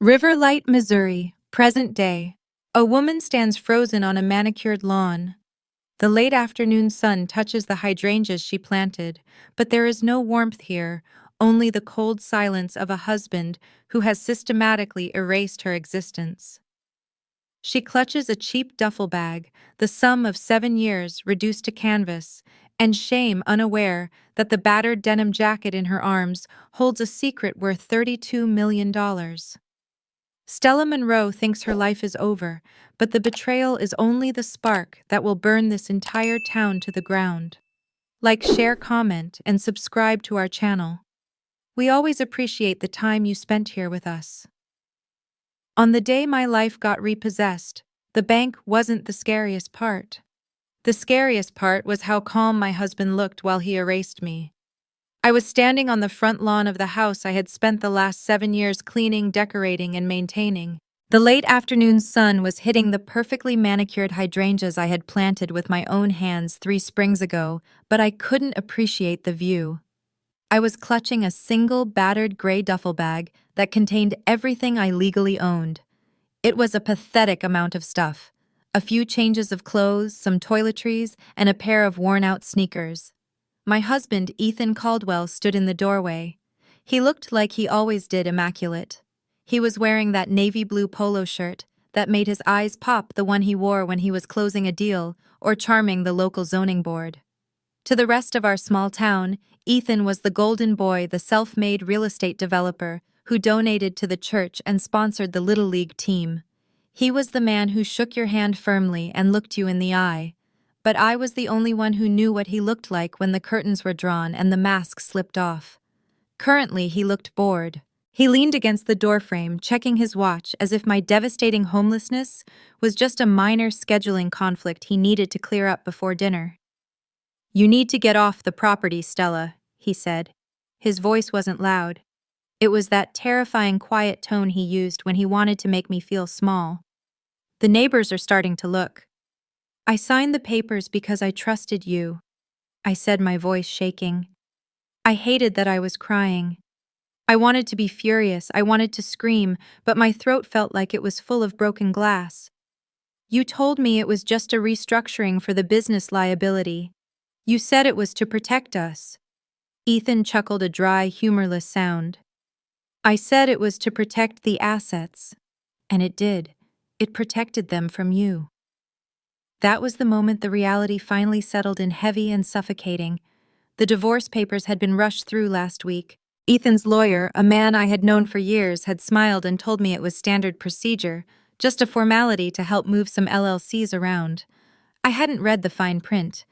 River Light, Missouri, present day. A woman stands frozen on a manicured lawn. The late afternoon sun touches the hydrangeas she planted, but there is no warmth here, only the cold silence of a husband who has systematically erased her existence. She clutches a cheap duffel bag, the sum of 7 years reduced to canvas, and shame unaware that the battered denim jacket in her arms holds a secret worth $32 million. Stella Monroe thinks her life is over, but the betrayal is only the spark that will burn this entire town to the ground. Like, share, comment, and subscribe to our channel. We always appreciate the time you spent here with us. On the day my life got repossessed, the bank wasn't the scariest part. The scariest part was how calm my husband looked while he erased me. I was standing on the front lawn of the house I had spent the last 7 years cleaning, decorating, and maintaining. The late afternoon sun was hitting the perfectly manicured hydrangeas I had planted with my own hands 3 springs ago, but I couldn't appreciate the view. I was clutching a single battered gray duffel bag that contained everything I legally owned. It was a pathetic amount of stuff. A few changes of clothes, some toiletries, and a pair of worn-out sneakers. My husband, Ethan Caldwell, stood in the doorway. He looked like he always did, immaculate. He was wearing that navy blue polo shirt that made his eyes pop, the one he wore when he was closing a deal or charming the local zoning board. To the rest of our small town, Ethan was the golden boy, the self-made real estate developer who donated to the church and sponsored the Little League team. He was the man who shook your hand firmly and looked you in the eye. But I was the only one who knew what he looked like when the curtains were drawn and the mask slipped off. Currently, he looked bored. He leaned against the doorframe, checking his watch as if my devastating homelessness was just a minor scheduling conflict he needed to clear up before dinner. "You need to get off the property, Stella," he said. His voice wasn't loud. It was that terrifying quiet tone he used when he wanted to make me feel small. "The neighbors are starting to look." "I signed the papers because I trusted you," I said, my voice shaking. I hated that I was crying. I wanted to be furious, I wanted to scream, but my throat felt like it was full of broken glass. "You told me it was just a restructuring for the business liability. You said it was to protect us." Ethan chuckled a dry, humorless sound. "I said it was to protect the assets. And it did. It protected them from you." That was the moment the reality finally settled in, heavy and suffocating. The divorce papers had been rushed through last week. Ethan's lawyer, a man I had known for years, had smiled and told me it was standard procedure, just a formality to help move some LLCs around. I hadn't read the fine print.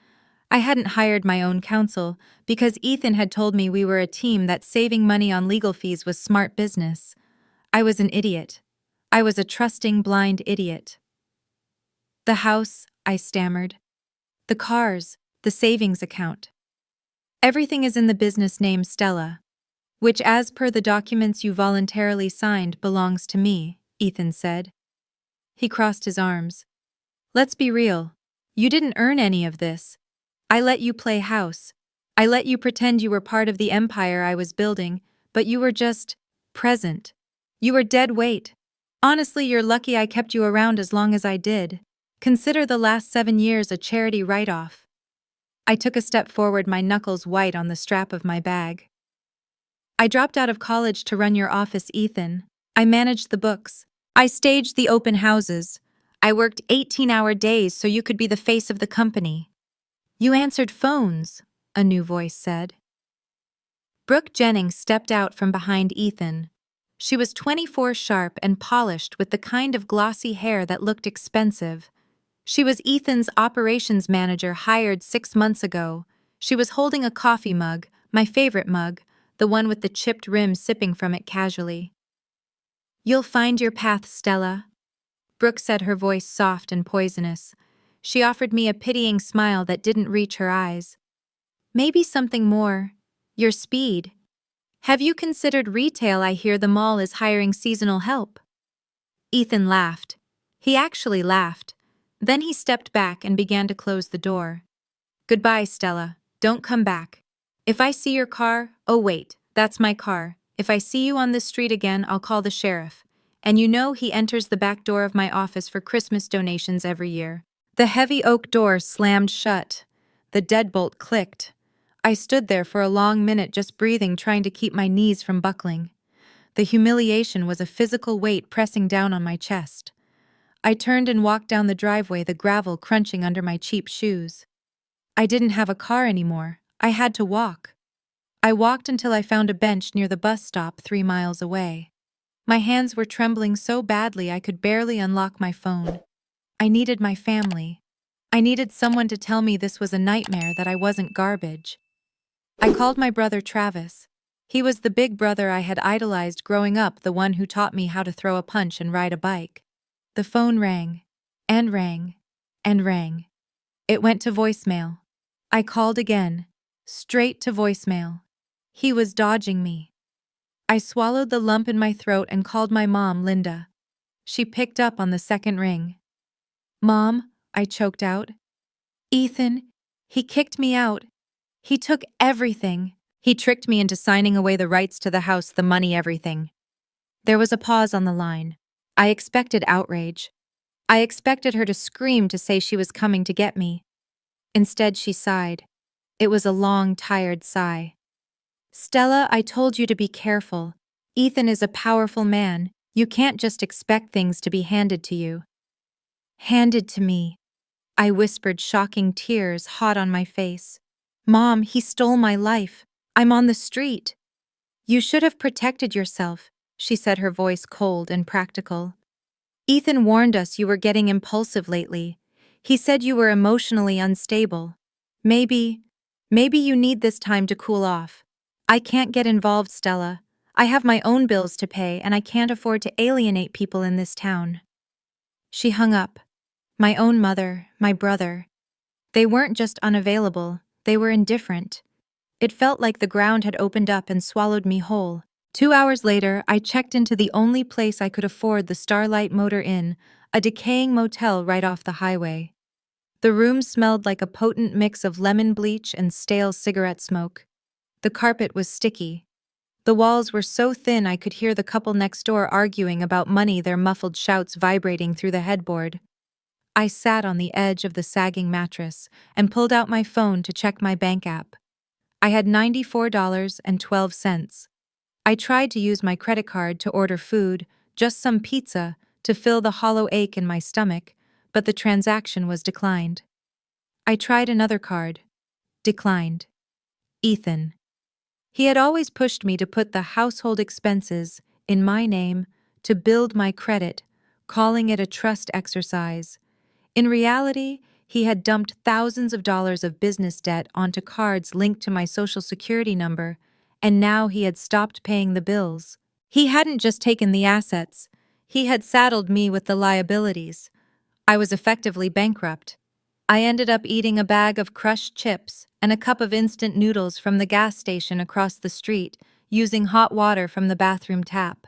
I hadn't hired my own counsel because Ethan had told me we were a team that saving money on legal fees was smart business. I was an idiot. I was a trusting, blind idiot. "The house," I stammered. "The cars, the savings account. Everything is in the business name Stella, which, as per the documents you voluntarily signed, belongs to me," Ethan said. He crossed his arms. "Let's be real. You didn't earn any of this. I let you play house. I let you pretend you were part of the empire I was building, but you were just present. You were dead weight. Honestly, you're lucky I kept you around as long as I did. Consider the last 7 years a charity write-off." I took a step forward, my knuckles white on the strap of my bag. "I dropped out of college to run your office, Ethan. I managed the books. I staged the open houses. I worked 18-hour days so you could be the face of the company. You answered phones," a new voice said. Brooke Jennings stepped out from behind Ethan. She was 24, sharp and polished with the kind of glossy hair that looked expensive. She was Ethan's operations manager, hired 6 months ago. She was holding a coffee mug, my favorite mug, the one with the chipped rim, sipping from it casually. "You'll find your path, Stella," Brooke said, her voice soft and poisonous. She offered me a pitying smile that didn't reach her eyes. "Maybe something more. Your speed. Have you considered retail? I hear the mall is hiring seasonal help." Ethan laughed. He actually laughed. Then he stepped back and began to close the door. "Goodbye, Stella. Don't come back. If I see your car, oh wait, that's my car. If I see you on this street again, I'll call the sheriff. And you know he enters the back door of my office for Christmas donations every year. The heavy oak door slammed shut. The deadbolt clicked. I stood there for a long minute just breathing, trying to keep my knees from buckling. The humiliation was a physical weight pressing down on my chest. I turned and walked down the driveway, the gravel crunching under my cheap shoes. I didn't have a car anymore. I had to walk. I walked until I found a bench near the bus stop 3 miles away. My hands were trembling so badly I could barely unlock my phone. I needed my family. I needed someone to tell me this was a nightmare, that I wasn't garbage. I called my brother Travis. He was the big brother I had idolized growing up, the one who taught me how to throw a punch and ride a bike. The phone rang, and rang, and rang. It went to voicemail. I called again, straight to voicemail. He was dodging me. I swallowed the lump in my throat and called my mom, Linda. She picked up on the second ring. "Mom," I choked out. "Ethan, he kicked me out. He took everything. He tricked me into signing away the rights to the house, the money, everything." There was a pause on the line. I expected outrage. I expected her to scream, to say she was coming to get me. Instead, she sighed. It was a long, tired sigh. "Stella, I told you to be careful. Ethan is a powerful man. You can't just expect things to be handed to you." "Handed to me," I whispered, shocking tears hot on my face. "Mom, he stole my life. I'm on the street." "You should have protected yourself," she said, her voice cold and practical. "Ethan warned us you were getting impulsive lately. He said you were emotionally unstable. Maybe you need this time to cool off. I can't get involved, Stella. I have my own bills to pay, and I can't afford to alienate people in this town." She hung up. My own mother, my brother. They weren't just unavailable, they were indifferent. It felt like the ground had opened up and swallowed me whole. 2 hours later, I checked into the only place I could afford, the Starlight Motor Inn, a decaying motel right off the highway. The room smelled like a potent mix of lemon bleach and stale cigarette smoke. The carpet was sticky. The walls were so thin I could hear the couple next door arguing about money, their muffled shouts vibrating through the headboard. I sat on the edge of the sagging mattress and pulled out my phone to check my bank app. I had $94.12. I tried to use my credit card to order food, just some pizza, to fill the hollow ache in my stomach, but the transaction was declined. I tried another card. Declined. Ethan. He had always pushed me to put the household expenses in my name to build my credit, calling it a trust exercise. In reality, he had dumped thousands of dollars of business debt onto cards linked to my social security number, and now he had stopped paying the bills. He hadn't just taken the assets, he had saddled me with the liabilities. I was effectively bankrupt. I ended up eating a bag of crushed chips and a cup of instant noodles from the gas station across the street, using hot water from the bathroom tap.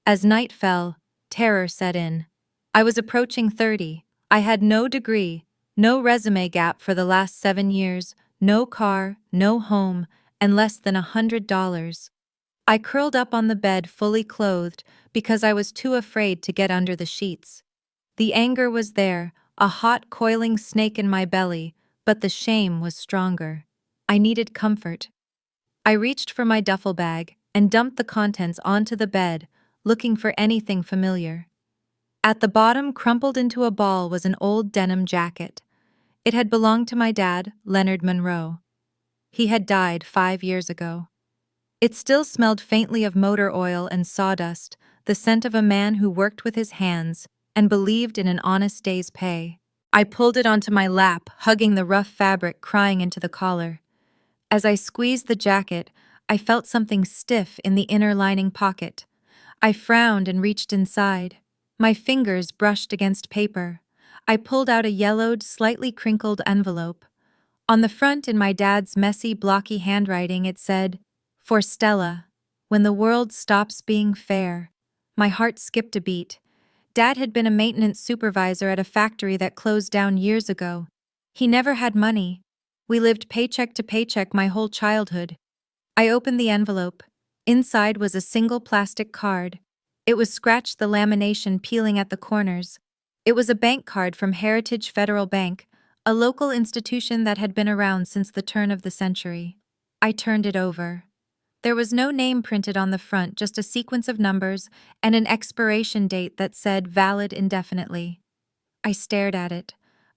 As night fell, terror set in. I was approaching 30. I had no degree, no resume gap for the last 7 years, no car, no home, and less than $100. I curled up on the bed fully clothed because I was too afraid to get under the sheets. The anger was there, a hot coiling snake in my belly, but the shame was stronger. I needed comfort. I reached for my duffel bag and dumped the contents onto the bed, looking for anything familiar. At the bottom, crumpled into a ball, was an old denim jacket. It had belonged to my dad, Leonard Monroe. He had died 5 years ago. It still smelled faintly of motor oil and sawdust, the scent of a man who worked with his hands and believed in an honest day's pay. I pulled it onto my lap, hugging the rough fabric, crying into the collar. As I squeezed the jacket, I felt something stiff in the inner lining pocket. I frowned and reached inside. My fingers brushed against paper. I pulled out a yellowed, slightly crinkled envelope. On the front, in my dad's messy, blocky handwriting, it said, "For Stella, when the world stops being fair." My heart skipped a beat. Dad had been a maintenance supervisor at a factory that closed down years ago. He never had money. We lived paycheck to paycheck my whole childhood. I opened the envelope. Inside was a single plastic card. It was scratched, the lamination peeling at the corners. It was a bank card from Heritage Federal Bank, a local institution that had been around since the turn of the century. I turned it over. There was no name printed on the front, just a sequence of numbers and an expiration date that said valid indefinitely. I stared at it.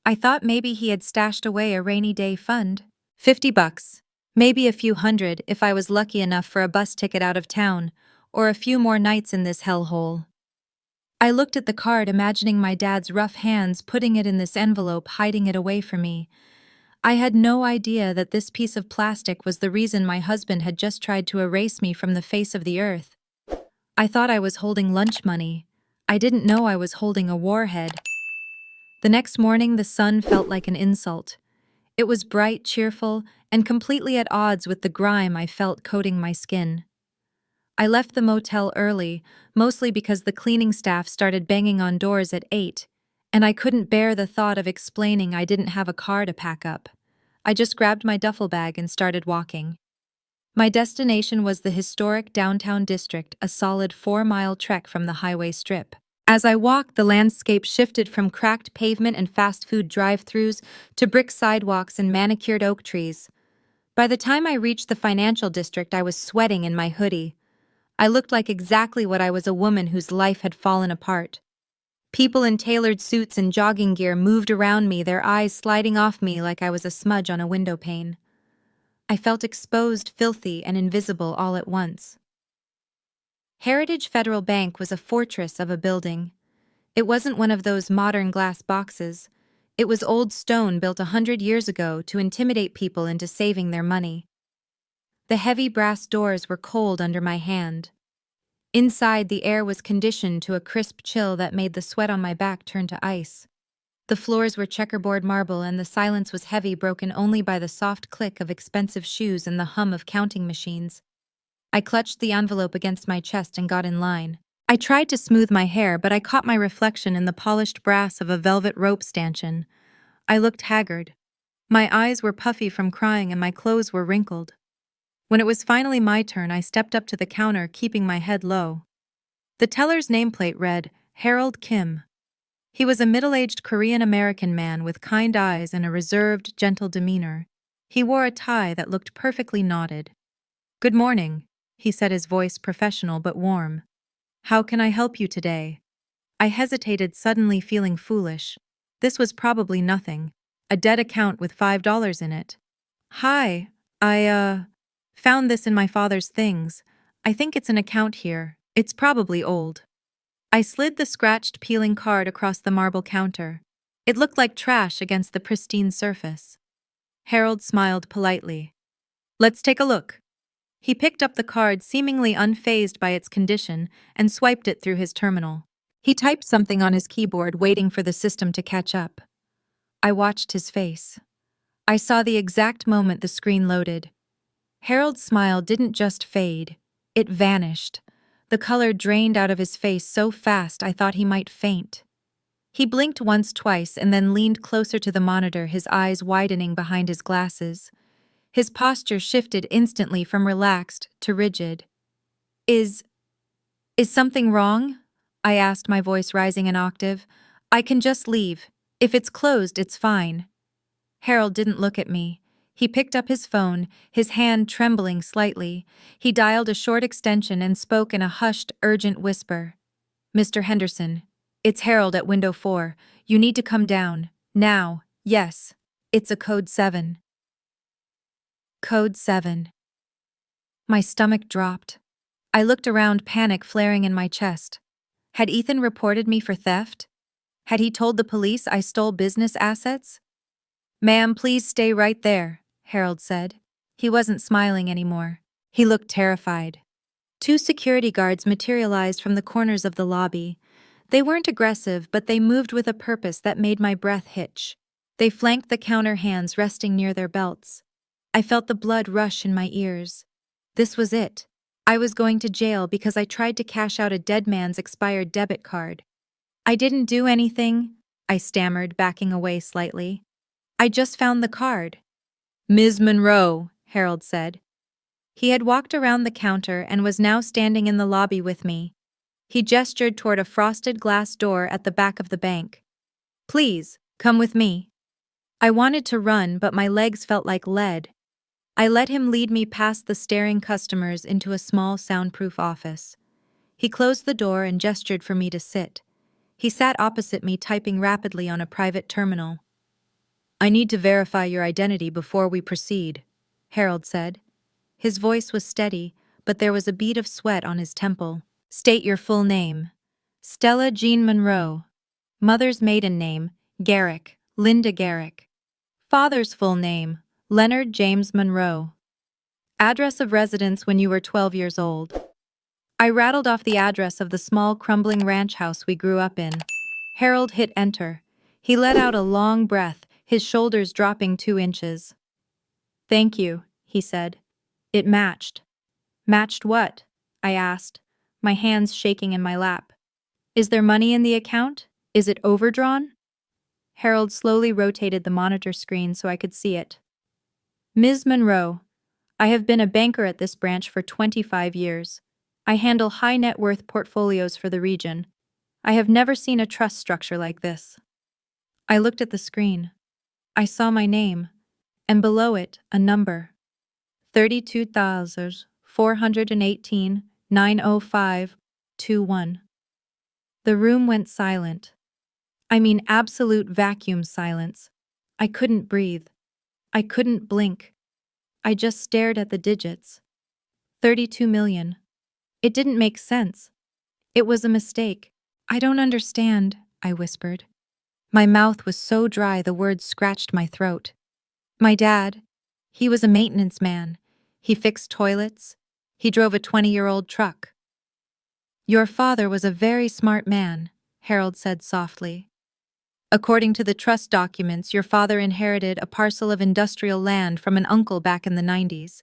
I thought maybe he had stashed away a rainy day fund. $50. Maybe a few hundred if I was lucky enough for a bus ticket out of town, or a few more nights in this hellhole. I looked at the card, imagining my dad's rough hands putting it in this envelope, hiding it away from me. I had no idea that this piece of plastic was the reason my husband had just tried to erase me from the face of the earth. I thought I was holding lunch money. I didn't know I was holding a warhead. The next morning, the sun felt like an insult. It was bright, cheerful, and completely at odds with the grime I felt coating my skin. I left the motel early, mostly because the cleaning staff started banging on doors at 8, and I couldn't bear the thought of explaining I didn't have a car to pack up. I just grabbed my duffel bag and started walking. My destination was the historic downtown district, a solid 4-mile trek from the highway strip. As I walked, the landscape shifted from cracked pavement and fast food drive-thrus to brick sidewalks and manicured oak trees. By the time I reached the financial district, I was sweating in my hoodie. I looked like exactly what I was, a woman whose life had fallen apart. People in tailored suits and jogging gear moved around me, their eyes sliding off me like I was a smudge on a window pane. I felt exposed, filthy, and invisible all at once. Heritage Federal Bank was a fortress of a building. It wasn't one of those modern glass boxes. It was old stone built 100 years ago to intimidate people into saving their money. The heavy brass doors were cold under my hand. Inside, the air was conditioned to a crisp chill that made the sweat on my back turn to ice. The floors were checkerboard marble, and the silence was heavy, broken only by the soft click of expensive shoes and the hum of counting machines. I clutched the envelope against my chest and got in line. I tried to smooth my hair, but I caught my reflection in the polished brass of a velvet rope stanchion. I looked haggard. My eyes were puffy from crying and my clothes were wrinkled. When it was finally my turn, I stepped up to the counter, keeping my head low. The teller's nameplate read, Harold Kim. He was a middle-aged Korean-American man with kind eyes and a reserved, gentle demeanor. He wore a tie that looked perfectly knotted. "Good morning," he said, his voice professional but warm. "How can I help you today?" I hesitated, suddenly feeling foolish. This was probably nothing. A dead account with $5 in it. "Hi, I found this in my father's things. I think it's an account here. It's probably old." I slid the scratched, peeling card across the marble counter. It looked like trash against the pristine surface. Harold smiled politely. "Let's take a look." He picked up the card, seemingly unfazed by its condition, and swiped it through his terminal. He typed something on his keyboard, waiting for the system to catch up. I watched his face. I saw the exact moment the screen loaded. Harold's smile didn't just fade, it vanished. The color drained out of his face so fast I thought he might faint. He blinked once, twice, and then leaned closer to the monitor, his eyes widening behind his glasses. His posture shifted instantly from relaxed to rigid. Is something wrong?" I asked, my voice rising an octave. "I can just leave. If it's closed, it's fine." Harold didn't look at me. He picked up his phone, his hand trembling slightly. He dialed a short extension and spoke in a hushed, urgent whisper. "Mr. Henderson, it's Harold at window 4. You need to come down. Now. Yes. It's a code 7. Code 7. My stomach dropped. I looked around, panic flaring in my chest. Had Ethan reported me for theft? Had he told the police I stole business assets? "Ma'am, please stay right there," Harold said. He wasn't smiling anymore. He looked terrified. 2 security guards materialized from the corners of the lobby. They weren't aggressive, but they moved with a purpose that made my breath hitch. They flanked the counter, hands resting near their belts. I felt the blood rush in my ears. This was it. I was going to jail because I tried to cash out a dead man's expired debit card. "I didn't do anything," I stammered, backing away slightly. "I just found the card." "Ms. Monroe," Harold said. He had walked around the counter and was now standing in the lobby with me. He gestured toward a frosted glass door at the back of the bank. Please, come with me. I wanted to run, but my legs felt like lead. I let him lead me past the staring customers into a small soundproof office. He closed the door and gestured for me to sit. He sat opposite me, typing rapidly on a private terminal. I need to verify your identity before we proceed, Harold said. His voice was steady, but there was a bead of sweat on his temple. State your full name. Stella Jean Monroe. Mother's maiden name, Garrick, Linda Garrick. Father's full name, Leonard James Monroe. Address of residence when you were 12 years old. I rattled off the address of the small, crumbling ranch house we grew up in. Harold hit enter. He let out a long breath, his shoulders dropping 2 inches. Thank you, he said. It matched. Matched what? I asked, my hands shaking in my lap. Is there money in the account? Is it overdrawn? Harold slowly rotated the monitor screen so I could see it. Ms. Monroe, I have been a banker at this branch for 25 years. I handle high net worth portfolios for the region. I have never seen a trust structure like this. I looked at the screen. I saw my name, and below it, a number. 32,418,90521. The room went silent. I mean absolute vacuum silence. I couldn't breathe. I couldn't blink. I just stared at the digits. 32 million. It didn't make sense. It was a mistake. I don't understand, I whispered. My mouth was so dry the words scratched my throat. My dad, he was a maintenance man. He fixed toilets. He drove a 20-year-old truck. Your father was a very smart man, Harold said softly. According to the trust documents, your father inherited a parcel of industrial land from an uncle back in the 90s.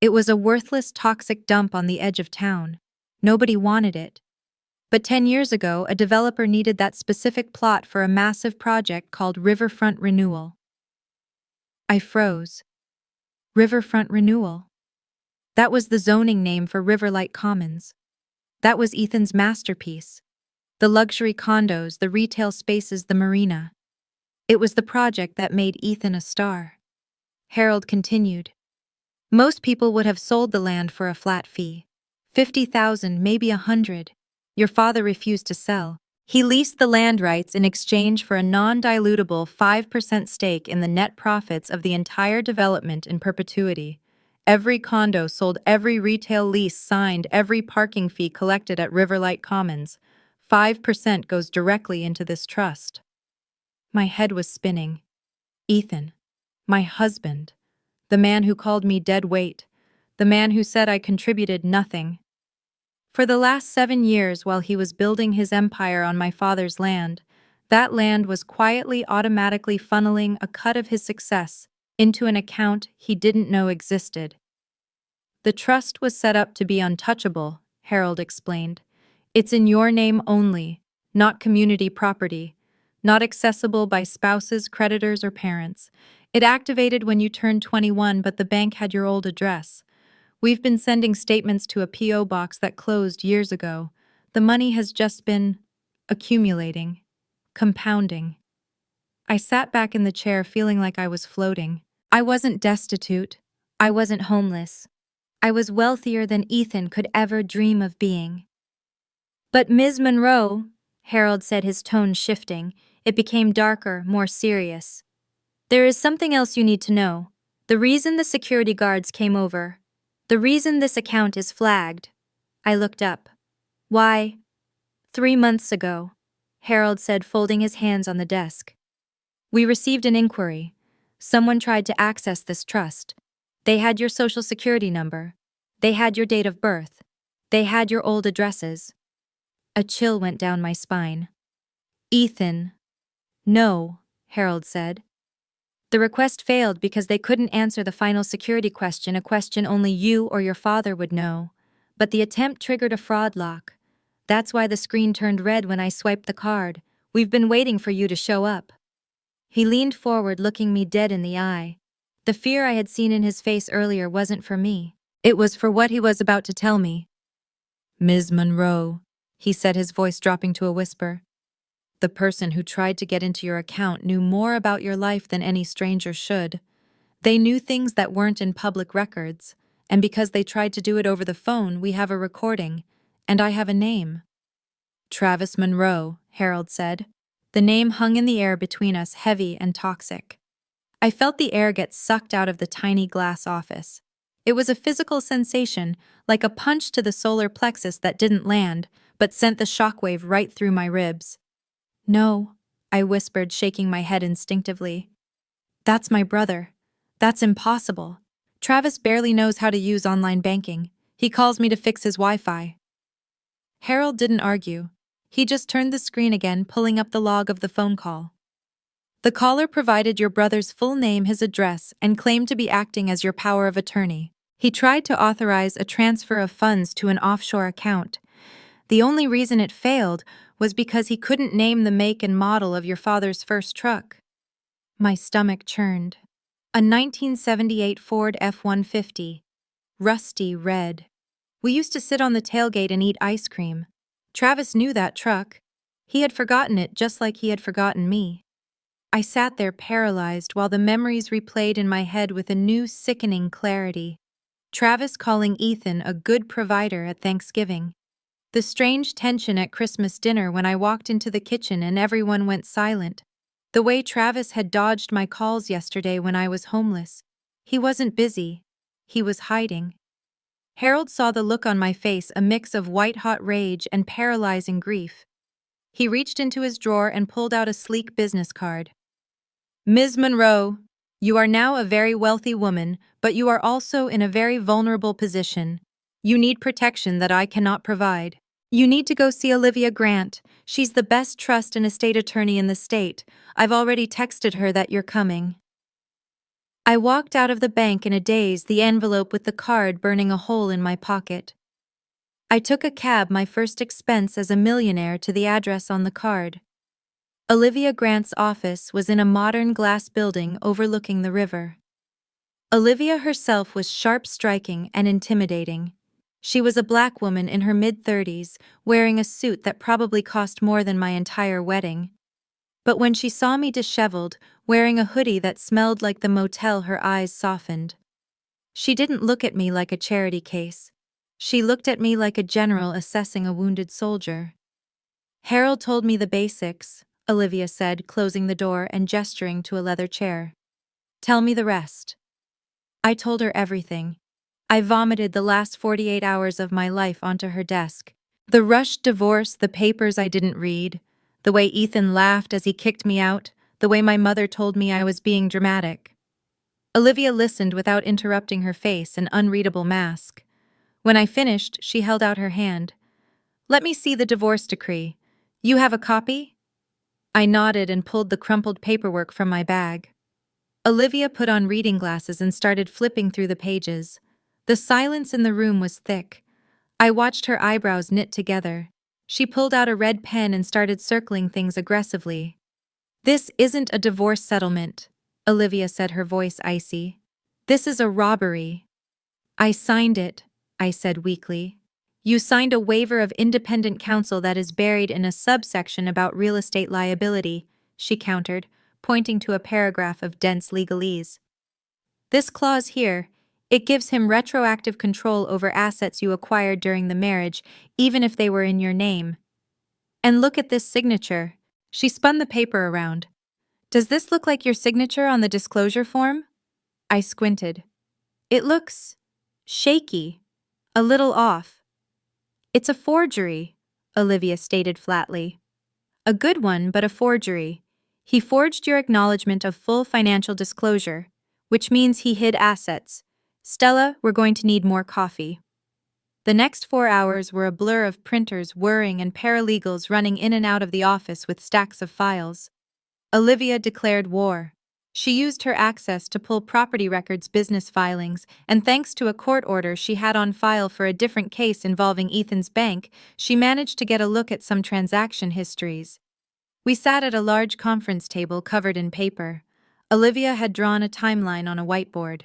It was a worthless, toxic dump on the edge of town. Nobody wanted it. But 10 years ago, a developer needed that specific plot for a massive project called Riverfront Renewal. I froze. Riverfront Renewal. That was the zoning name for Riverlight Commons. That was Ethan's masterpiece. The luxury condos, the retail spaces, the marina. It was the project that made Ethan a star. Harold continued. Most people would have sold the land for a flat fee. 50,000, maybe 100. Your father refused to sell. He leased the land rights in exchange for a non-dilutable 5% stake in the net profits of the entire development in perpetuity. Every condo sold, every retail lease signed, every parking fee collected at Riverlight Commons. 5% goes directly into this trust. My head was spinning. Ethan, my husband, the man who called me dead weight, the man who said I contributed nothing. For the last 7 years while he was building his empire on my father's land, that land was quietly automatically funneling a cut of his success into an account he didn't know existed. The trust was set up to be untouchable, Harold explained. It's in your name only, not community property, not accessible by spouses, creditors, or parents. It activated when you turned 21, but the bank had your old address. We've been sending statements to a P.O. box that closed years ago. The money has just been accumulating, compounding. I sat back in the chair feeling like I was floating. I wasn't destitute. I wasn't homeless. I was wealthier than Ethan could ever dream of being. But Ms. Monroe, Harold said, his tone shifting. It became darker, more serious. There is something else you need to know. The reason the security guards came over. The reason this account is flagged. I looked up. Why? 3 months ago, Harold said, folding his hands on the desk. We received an inquiry. Someone tried to access this trust. They had your social security number. They had your date of birth. They had your old addresses. A chill went down my spine. Ethan. No, Harold said. The request failed because they couldn't answer the final security question, a question only you or your father would know. But the attempt triggered a fraud lock. That's why the screen turned red when I swiped the card. We've been waiting for you to show up. He leaned forward, looking me dead in the eye. The fear I had seen in his face earlier wasn't for me. It was for what he was about to tell me. Ms. Monroe, he said, his voice dropping to a whisper. The person who tried to get into your account knew more about your life than any stranger should. They knew things that weren't in public records, and because they tried to do it over the phone, we have a recording, and I have a name. Travis Monroe, Harold said. The name hung in the air between us, heavy and toxic. I felt the air get sucked out of the tiny glass office. It was a physical sensation, like a punch to the solar plexus that didn't land, but sent the shockwave right through my ribs. No, I whispered, shaking my head instinctively. That's my brother. That's impossible. Travis barely knows how to use online banking. He calls me to fix his Wi-Fi. Harold didn't argue. He just turned the screen again, pulling up the log of the phone call. The caller provided your brother's full name, his address, and claimed to be acting as your power of attorney. He tried to authorize a transfer of funds to an offshore account. The only reason it failed was because he couldn't name the make and model of your father's first truck. My stomach churned. A 1978 Ford F-150. Rusty red. We used to sit on the tailgate and eat ice cream. Travis knew that truck. He had forgotten it just like he had forgotten me. I sat there paralyzed while the memories replayed in my head with a new sickening clarity. Travis calling Ethan a good provider at Thanksgiving. The strange tension at Christmas dinner when I walked into the kitchen and everyone went silent. The way Travis had dodged my calls yesterday when I was homeless. He wasn't busy. He was hiding. Harold saw the look on my face, a mix of white-hot rage and paralyzing grief. He reached into his drawer and pulled out a sleek business card. Ms. Monroe, you are now a very wealthy woman, but you are also in a very vulnerable position. You need protection that I cannot provide. You need to go see Olivia Grant. She's the best trust and estate attorney in the state. I've already texted her that you're coming. I walked out of the bank in a daze, the envelope with the card burning a hole in my pocket. I took a cab, my first expense as a millionaire, to the address on the card. Olivia Grant's office was in a modern glass building overlooking the river. Olivia herself was sharp, striking, and intimidating. She was a black woman in her mid-30s, wearing a suit that probably cost more than my entire wedding. But when she saw me disheveled, wearing a hoodie that smelled like the motel, her eyes softened. She didn't look at me like a charity case. She looked at me like a general assessing a wounded soldier. Harold told me the basics, Olivia said, closing the door and gesturing to a leather chair. Tell me the rest. I told her everything. I vomited the last 48 hours of my life onto her desk. The rushed divorce, the papers I didn't read, the way Ethan laughed as he kicked me out, the way my mother told me I was being dramatic. Olivia listened without interrupting, her face an unreadable mask. When I finished, she held out her hand. Let me see the divorce decree. You have a copy? I nodded and pulled the crumpled paperwork from my bag. Olivia put on reading glasses and started flipping through the pages. The silence in the room was thick. I watched her eyebrows knit together. She pulled out a red pen and started circling things aggressively. This isn't a divorce settlement, Olivia said, her voice icy. This is a robbery. I signed it, I said weakly. You signed a waiver of independent counsel that is buried in a subsection about real estate liability, she countered, pointing to a paragraph of dense legalese. This clause here, it gives him retroactive control over assets you acquired during the marriage, even if they were in your name. And look at this signature. She spun the paper around. Does this look like your signature on the disclosure form? I squinted. It looks shaky, a little off. It's a forgery, Olivia stated flatly. A good one, but a forgery. He forged your acknowledgement of full financial disclosure, which means he hid assets. Stella, we're going to need more coffee. The next 4 hours were a blur of printers whirring and paralegals running in and out of the office with stacks of files. Olivia declared war. She used her access to pull property records, business filings, and thanks to a court order she had on file for a different case involving Ethan's bank, she managed to get a look at some transaction histories. We sat at a large conference table covered in paper. Olivia had drawn a timeline on a whiteboard.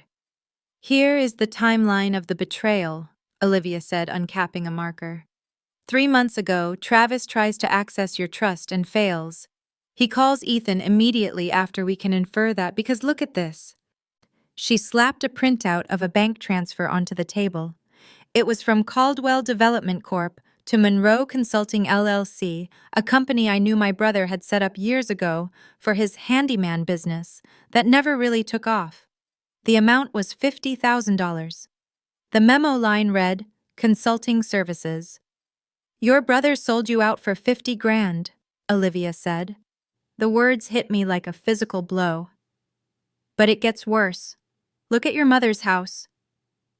Here is the timeline of the betrayal, Olivia said, uncapping a marker. 3 months ago, Travis tries to access your trust and fails. He calls Ethan immediately after we can infer that because look at this. She slapped a printout of a bank transfer onto the table. It was from Caldwell Development Corp. To Monroe Consulting LLC, a company I knew my brother had set up years ago for his handyman business that never really took off. The amount was $50,000. The memo line read, "Consulting Services." "Your brother sold you out for 50 grand, Olivia said. The words hit me like a physical blow. But it gets worse. Look at your mother's house.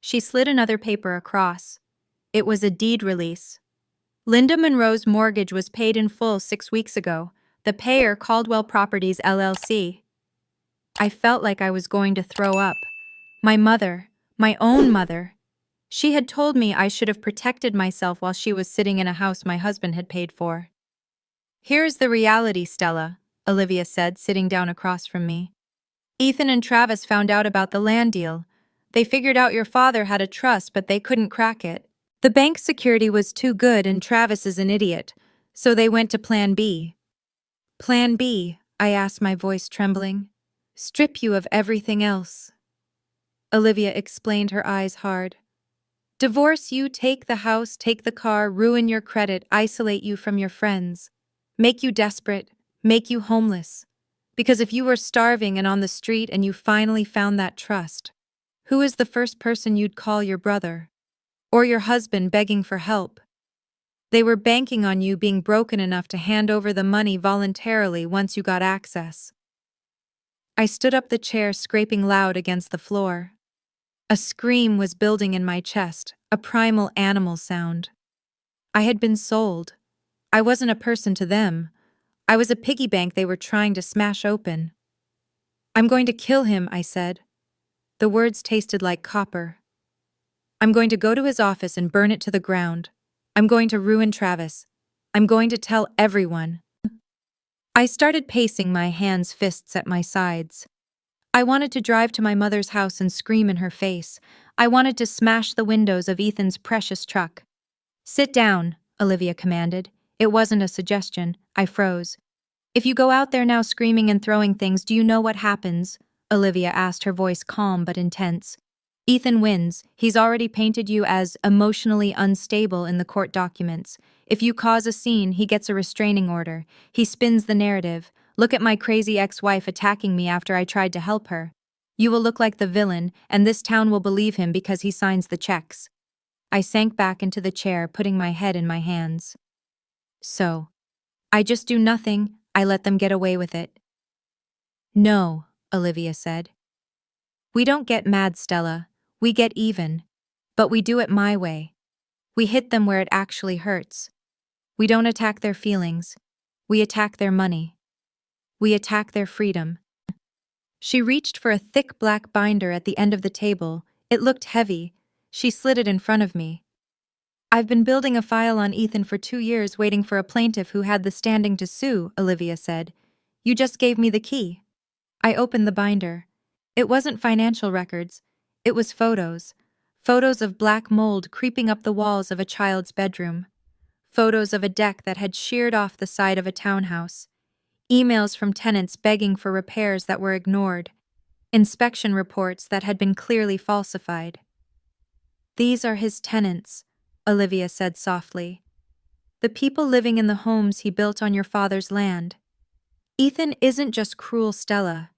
She slid another paper across. It was a deed release. Linda Monroe's mortgage was paid in full 6 weeks ago. The payer, Caldwell Properties LLC. I felt like I was going to throw up. My mother, my own mother. She had told me I should have protected myself while she was sitting in a house my husband had paid for. "Here's the reality, Stella," Olivia said, sitting down across from me. "Ethan and Travis found out about the land deal. They figured out your father had a trust, but they couldn't crack it. The bank security was too good and Travis is an idiot, so they went to Plan B." "Plan B?" I asked, my voice trembling. "Strip you of everything else." Olivia explained, her eyes hard. "Divorce you, take the house, take the car, ruin your credit, isolate you from your friends. Make you desperate, make you homeless. Because if you were starving and on the street and you finally found that trust, who is the first person you'd call? Your brother? Or your husband begging for help? They were banking on you being broken enough to hand over the money voluntarily once you got access." I stood up, the chair scraping loud against the floor. A scream was building in my chest, a primal animal sound. I had been sold. I wasn't a person to them. I was a piggy bank they were trying to smash open. "I'm going to kill him," I said. The words tasted like copper. "I'm going to go to his office and burn it to the ground. I'm going to ruin Travis. I'm going to tell everyone." I started pacing, my hands fists at my sides. I wanted to drive to my mother's house and scream in her face. I wanted to smash the windows of Ethan's precious truck. "Sit down," Olivia commanded. It wasn't a suggestion. I froze. "If you go out there now screaming and throwing things, do you know what happens?" Olivia asked, her voice calm but intense. "Ethan wins. He's already painted you as emotionally unstable in the court documents. If you cause a scene, he gets a restraining order. He spins the narrative. Look at my crazy ex-wife attacking me after I tried to help her. You will look like the villain, and this town will believe him because he signs the checks." I sank back into the chair, putting my head in my hands. "So, I just do nothing. I let them get away with it." "No," Olivia said. "We don't get mad, Stella. We get even. But we do it my way. We hit them where it actually hurts. We don't attack their feelings. We attack their money. We attack their freedom." She reached for a thick black binder at the end of the table. It looked heavy. She slid it in front of me. "I've been building a file on Ethan for 2 years, waiting for a plaintiff who had the standing to sue," Olivia said. "You just gave me the key." I opened the binder. It wasn't financial records. It was photos. Photos of black mold creeping up the walls of a child's bedroom. Photos of a deck that had sheared off the side of a townhouse. Emails from tenants begging for repairs that were ignored. Inspection reports that had been clearly falsified. "These are his tenants," Olivia said softly. "The people living in the homes he built on your father's land. Ethan isn't just cruel, Stella.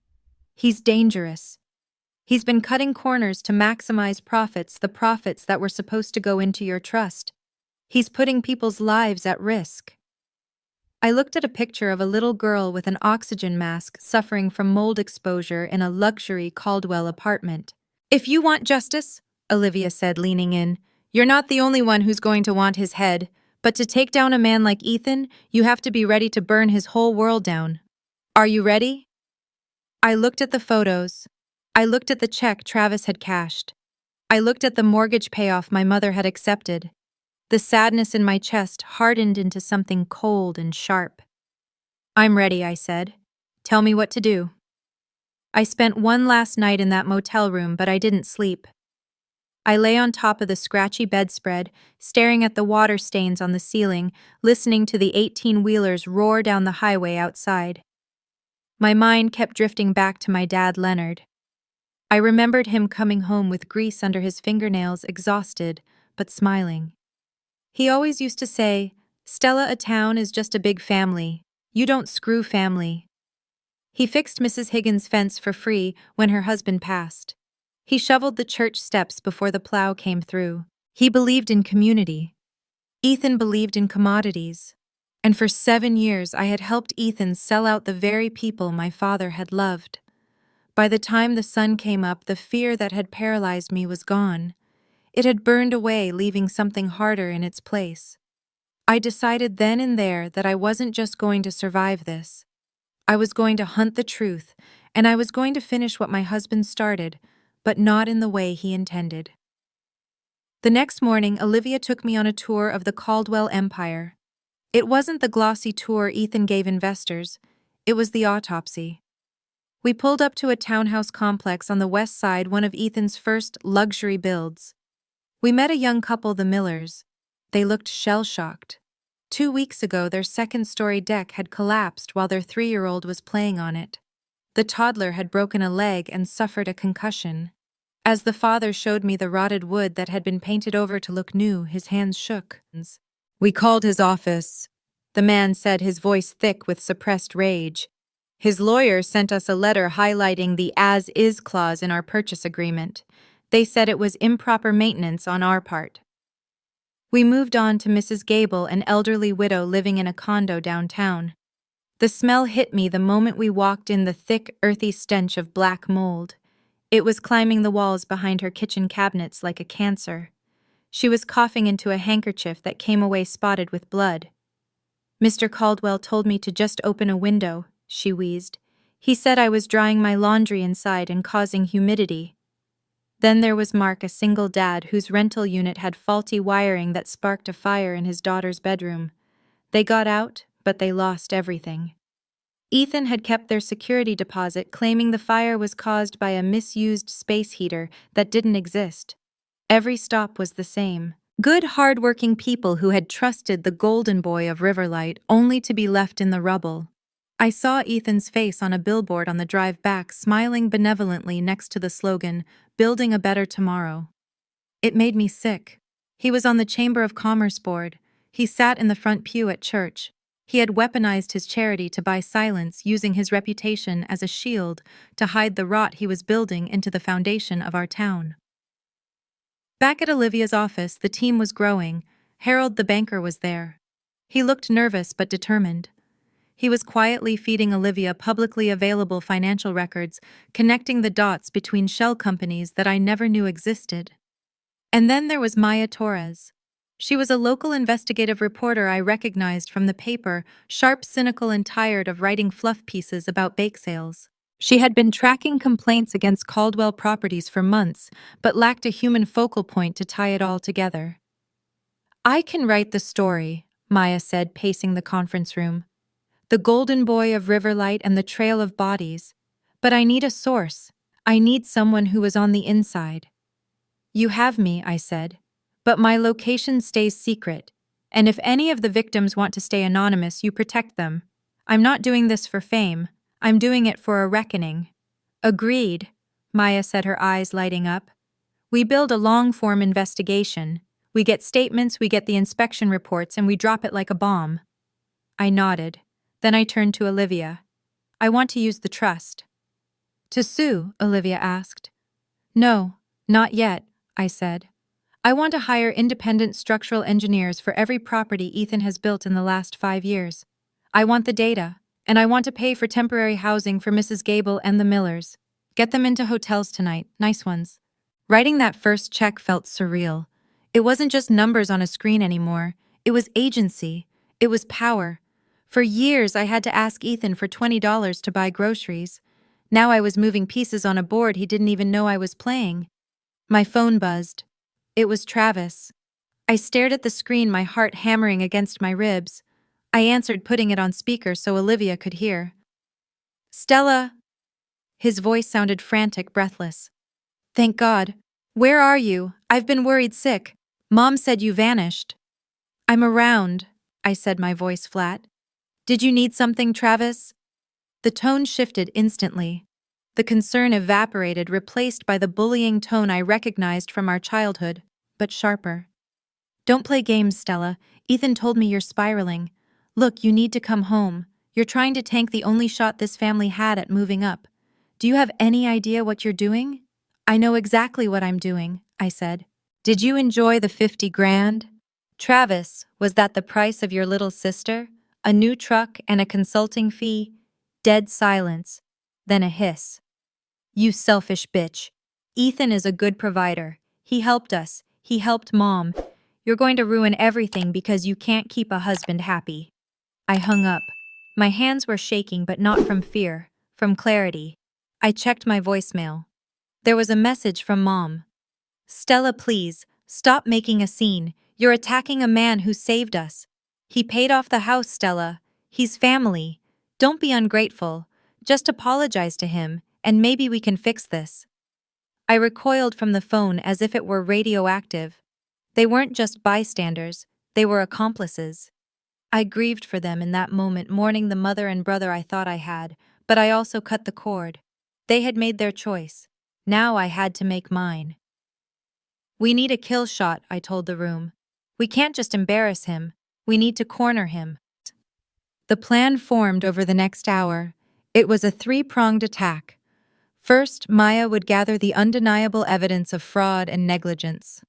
He's dangerous. He's been cutting corners to maximize profits, the profits that were supposed to go into your trust. He's putting people's lives at risk." I looked at a picture of a little girl with an oxygen mask suffering from mold exposure in a luxury Caldwell apartment. "If you want justice," Olivia said, leaning in, "you're not the only one who's going to want his head. But to take down a man like Ethan, you have to be ready to burn his whole world down. Are you ready?" I looked at the photos. I looked at the check Travis had cashed. I looked at the mortgage payoff my mother had accepted. The sadness in my chest hardened into something cold and sharp. "I'm ready," I said. "Tell me what to do." I spent one last night in that motel room, but I didn't sleep. I lay on top of the scratchy bedspread, staring at the water stains on the ceiling, listening to the 18-wheelers roar down the highway outside. My mind kept drifting back to my dad, Leonard. I remembered him coming home with grease under his fingernails, exhausted, but smiling. He always used to say, "Stella, a town is just a big family. You don't screw family." He fixed Mrs. Higgins' fence for free when her husband passed. He shoveled the church steps before the plow came through. He believed in community. Ethan believed in commodities. And for 7 years I had helped Ethan sell out the very people my father had loved. By the time the sun came up, the fear that had paralyzed me was gone. It had burned away, leaving something harder in its place. I decided then and there that I wasn't just going to survive this. I was going to hunt the truth, and I was going to finish what my husband started, but not in the way he intended. The next morning, Olivia took me on a tour of the Caldwell Empire. It wasn't the glossy tour Ethan gave investors, it was the autopsy. We pulled up to a townhouse complex on the west side, one of Ethan's first luxury builds. We met a young couple, the Millers. They looked shell-shocked. 2 weeks ago, their second-story deck had collapsed while their 3-year-old was playing on it. The toddler had broken a leg and suffered a concussion. As the father showed me the rotted wood that had been painted over to look new, his hands shook. "We called his office," the man said, his voice thick with suppressed rage. "His lawyer sent us a letter highlighting the as-is clause in our purchase agreement. They said it was improper maintenance on our part." We moved on to Mrs. Gable, an elderly widow living in a condo downtown. The smell hit me the moment we walked in, the thick, earthy stench of black mold. It was climbing the walls behind her kitchen cabinets like a cancer. She was coughing into a handkerchief that came away spotted with blood. "Mr. Caldwell told me to just open a window," she wheezed. "He said I was drying my laundry inside and causing humidity." Then there was Mark, a single dad whose rental unit had faulty wiring that sparked a fire in his daughter's bedroom. They got out, but they lost everything. Ethan had kept their security deposit, claiming the fire was caused by a misused space heater that didn't exist. Every stop was the same. Good, hard-working people who had trusted the golden boy of Riverlight, only to be left in the rubble. I saw Ethan's face on a billboard on the drive back, smiling benevolently next to the slogan, "Building a Better Tomorrow." It made me sick. He was on the Chamber of Commerce board. He sat in the front pew at church. He had weaponized his charity to buy silence, using his reputation as a shield to hide the rot he was building into the foundation of our town. Back at Olivia's office, the team was growing. Harold the banker was there. He looked nervous but determined. He was quietly feeding Olivia publicly available financial records, connecting the dots between shell companies that I never knew existed. And then there was Maya Torres. She was a local investigative reporter I recognized from the paper, sharp, cynical, and tired of writing fluff pieces about bake sales. She had been tracking complaints against Caldwell Properties for months, but lacked a human focal point to tie it all together. "I can write the story," Maya said, pacing the conference room. "The golden boy of Riverlight and the trail of bodies. But I need a source. I need someone who is on the inside." "You have me," I said. "But my location stays secret. And if any of the victims want to stay anonymous, you protect them. I'm not doing this for fame. I'm doing it for a reckoning." "Agreed," Maya said, her eyes lighting up. "We build a long-form investigation. We get statements, we get the inspection reports, and we drop it like a bomb." I nodded. Then I turned to Olivia. "I want to use the trust." "To sue?" Olivia asked. "No, not yet," I said. "I want to hire independent structural engineers for every property Ethan has built in the last 5 years. I want the data, and I want to pay for temporary housing for Mrs. Gable and the Millers. Get them into hotels tonight, nice ones." Writing that first check felt surreal. It wasn't just numbers on a screen anymore. It was agency. It was power. For years, I had to ask Ethan for $20 to buy groceries. Now I was moving pieces on a board he didn't even know I was playing. My phone buzzed. It was Travis. I stared at the screen, my heart hammering against my ribs. I answered, putting it on speaker so Olivia could hear. "Stella." His voice sounded frantic, breathless. "Thank God. Where are you?" I've been worried sick. Mom said you vanished. I'm around, I said, my voice flat. Did you need something, Travis? The tone shifted instantly. The concern evaporated, replaced by the bullying tone I recognized from our childhood, but sharper. Don't play games, Stella. Ethan told me you're spiraling. Look, you need to come home. You're trying to tank the only shot this family had at moving up. Do you have any idea what you're doing? I know exactly what I'm doing, I said. Did you enjoy the 50 grand? Travis, was that the price of your little sister? A new truck and a consulting fee? Dead silence. Then a hiss. You selfish bitch. Ethan is a good provider. He helped us. He helped Mom. You're going to ruin everything because you can't keep a husband happy. I hung up. My hands were shaking, but not from fear, from clarity. I checked my voicemail. There was a message from Mom. Stella, please, stop making a scene. You're attacking a man who saved us. He paid off the house, Stella. He's family. Don't be ungrateful. Just apologize to him, and maybe we can fix this. I recoiled from the phone as if it were radioactive. They weren't just bystanders, they were accomplices. I grieved for them in that moment, mourning the mother and brother I thought I had, but I also cut the cord. They had made their choice. Now I had to make mine. We need a kill shot, I told the room. We can't just embarrass him. We need to corner him. The plan formed over the next hour. It was a three-pronged attack. First, Maya would gather the undeniable evidence of fraud and negligence.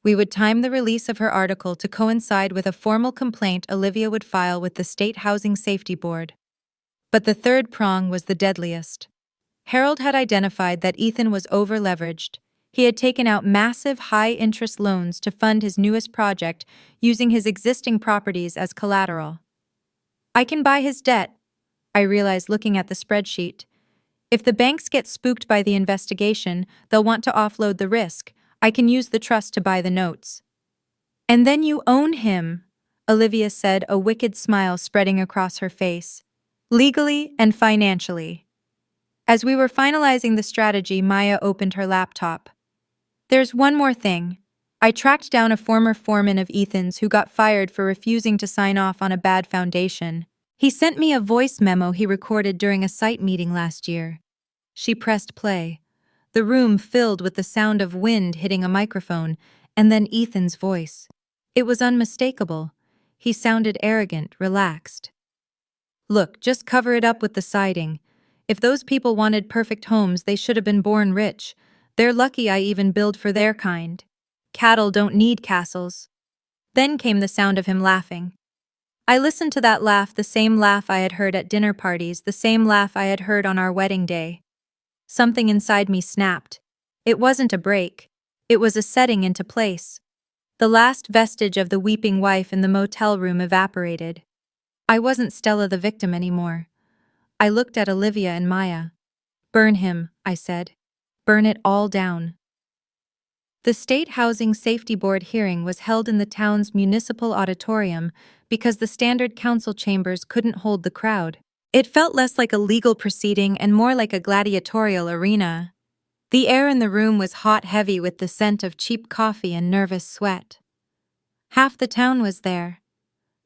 We would time the release of her article to coincide with a formal complaint Olivia would file with the State Housing Safety Board. But the third prong was the deadliest. Harold had identified that Ethan was over-leveraged. He had taken out massive, high-interest loans to fund his newest project, using his existing properties as collateral. I can buy his debt, I realized looking at the spreadsheet. If the banks get spooked by the investigation, they'll want to offload the risk. I can use the trust to buy the notes. And then you own him, Olivia said, a wicked smile spreading across her face. Legally and financially. As we were finalizing the strategy, Maya opened her laptop. There's one more thing. I tracked down a former foreman of Ethan's who got fired for refusing to sign off on a bad foundation. He sent me a voice memo he recorded during a site meeting last year. She pressed play. The room filled with the sound of wind hitting a microphone, and then Ethan's voice. It was unmistakable. He sounded arrogant, relaxed. Look, just cover it up with the siding. If those people wanted perfect homes, they should have been born rich. They're lucky I even build for their kind. Cattle don't need castles. Then came the sound of him laughing. I listened to that laugh, the same laugh I had heard at dinner parties, the same laugh I had heard on our wedding day. Something inside me snapped. It wasn't a break. It was a setting into place. The last vestige of the weeping wife in the motel room evaporated. I wasn't Stella the victim anymore. I looked at Olivia and Maya. Burn him, I said. Burn it all down. The State Housing Safety Board hearing was held in the town's municipal auditorium because the standard council chambers couldn't hold the crowd. It felt less like a legal proceeding and more like a gladiatorial arena. The air in the room was hot, heavy with the scent of cheap coffee and nervous sweat. Half the town was there.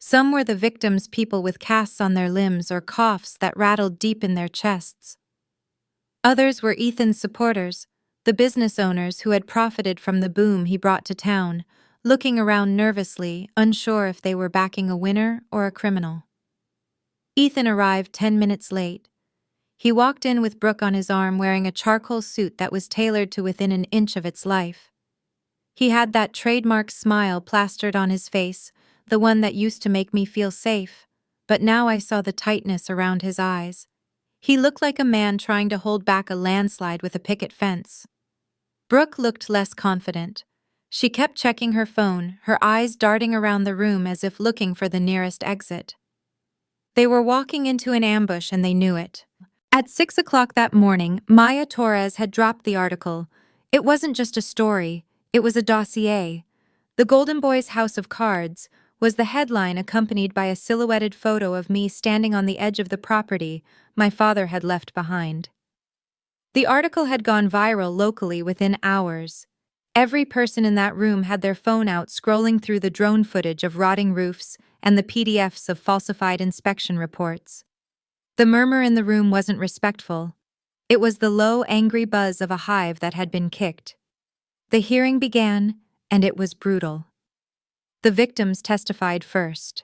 Some were the victims, people with casts on their limbs or coughs that rattled deep in their chests. Others were Ethan's supporters, the business owners who had profited from the boom he brought to town, looking around nervously, unsure if they were backing a winner or a criminal. Ethan arrived 10 minutes late. He walked in with Brooke on his arm, wearing a charcoal suit that was tailored to within an inch of its life. He had that trademark smile plastered on his face, the one that used to make me feel safe, but now I saw the tightness around his eyes. He looked like a man trying to hold back a landslide with a picket fence. Brooke looked less confident. She kept checking her phone, her eyes darting around the room as if looking for the nearest exit. They were walking into an ambush and they knew it. At 6 o'clock that morning, Maya Torres had dropped the article. It wasn't just a story, it was a dossier. The Golden Boys' House of Cards was the headline, accompanied by a silhouetted photo of me standing on the edge of the property my father had left behind. The article had gone viral locally within hours. Every person in that room had their phone out scrolling through the drone footage of rotting roofs and the PDFs of falsified inspection reports. The murmur in the room wasn't respectful. It was the low, angry buzz of a hive that had been kicked. The hearing began, and it was brutal. The victims testified first.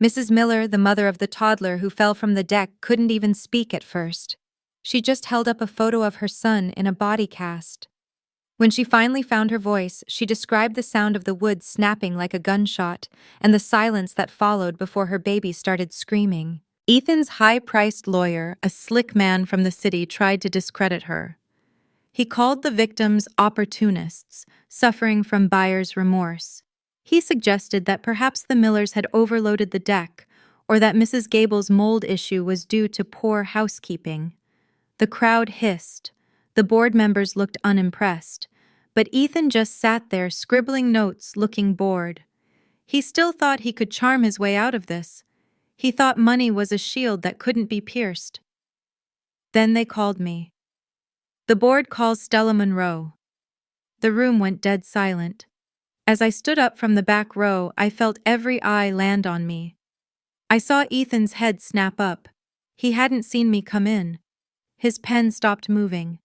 Mrs. Miller, the mother of the toddler who fell from the deck, couldn't even speak at first. She just held up a photo of her son in a body cast. When she finally found her voice, she described the sound of the wood snapping like a gunshot and the silence that followed before her baby started screaming. Ethan's high-priced lawyer, a slick man from the city, tried to discredit her. He called the victims opportunists, suffering from buyer's remorse. He suggested that perhaps the Millers had overloaded the deck, or that Mrs. Gable's mold issue was due to poor housekeeping. The crowd hissed. The board members looked unimpressed, but Ethan just sat there scribbling notes, looking bored. He still thought he could charm his way out of this. He thought money was a shield that couldn't be pierced. Then they called me. The board calls Stella Monroe. The room went dead silent. As I stood up from the back row, I felt every eye land on me. I saw Ethan's head snap up. He hadn't seen me come in. His pen stopped moving.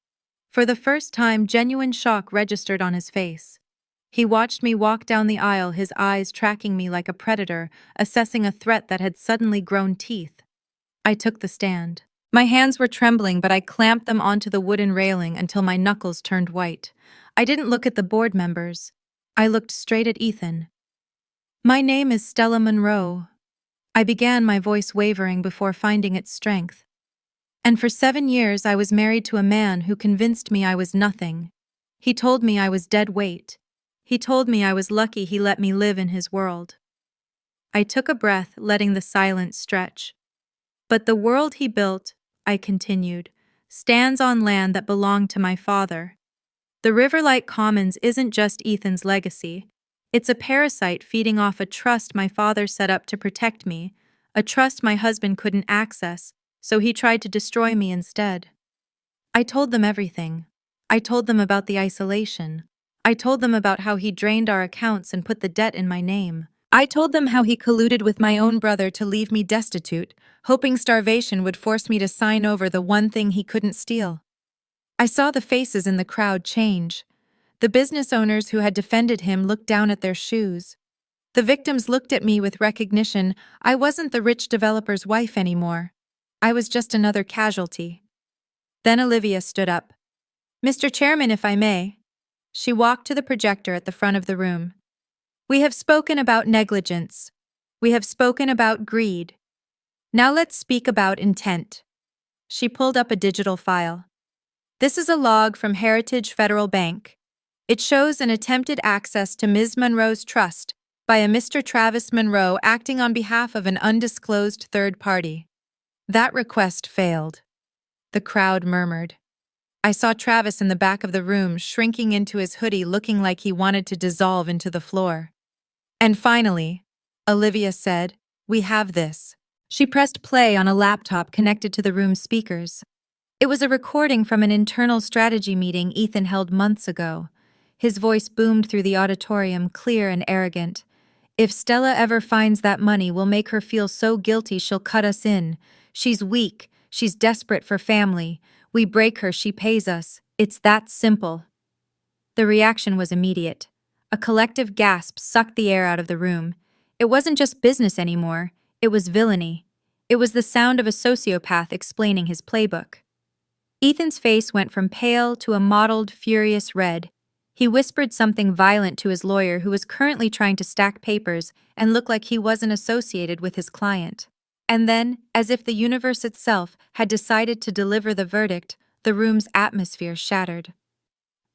For the first time, genuine shock registered on his face. He watched me walk down the aisle, his eyes tracking me like a predator, assessing a threat that had suddenly grown teeth. I took the stand. My hands were trembling, but I clamped them onto the wooden railing until my knuckles turned white. I didn't look at the board members. I looked straight at Ethan. "My name is Stella Monroe." I began, my voice wavering before finding its strength. "And for 7 years I was married to a man who convinced me I was nothing. He told me I was dead weight. He told me I was lucky he let me live in his world." I took a breath, letting the silence stretch. "But the world he built," I continued, "stands on land that belonged to my father. The Riverlight Commons isn't just Ethan's legacy. It's a parasite feeding off a trust my father set up to protect me, a trust my husband couldn't access, so he tried to destroy me instead." I told them everything. I told them about the isolation. I told them about how he drained our accounts and put the debt in my name. I told them how he colluded with my own brother to leave me destitute, hoping starvation would force me to sign over the one thing he couldn't steal. I saw the faces in the crowd change. The business owners who had defended him looked down at their shoes. The victims looked at me with recognition. I wasn't the rich developer's wife anymore. I was just another casualty. Then Olivia stood up. "Mr. Chairman, if I may." She walked to the projector at the front of the room. "We have spoken about negligence. We have spoken about greed. Now let's speak about intent." She pulled up a digital file. "This is a log from Heritage Federal Bank. It shows an attempted access to Ms. Monroe's trust by a Mr. Travis Monroe acting on behalf of an undisclosed third party. That request failed." The crowd murmured. I saw Travis in the back of the room, shrinking into his hoodie, looking like he wanted to dissolve into the floor. "And finally," Olivia said, "we have this." She pressed play on a laptop connected to the room's speakers. It was a recording from an internal strategy meeting Ethan held months ago. His voice boomed through the auditorium, clear and arrogant. "If Stella ever finds that money, we'll make her feel so guilty she'll cut us in. She's weak. She's desperate for family. We break her, she pays us. It's that simple." The reaction was immediate. A collective gasp sucked the air out of the room. It wasn't just business anymore. It was villainy. It was the sound of a sociopath explaining his playbook. Ethan's face went from pale to a mottled, furious red. He whispered something violent to his lawyer, who was currently trying to stack papers and look like he wasn't associated with his client. And then, as if the universe itself had decided to deliver the verdict, the room's atmosphere shattered.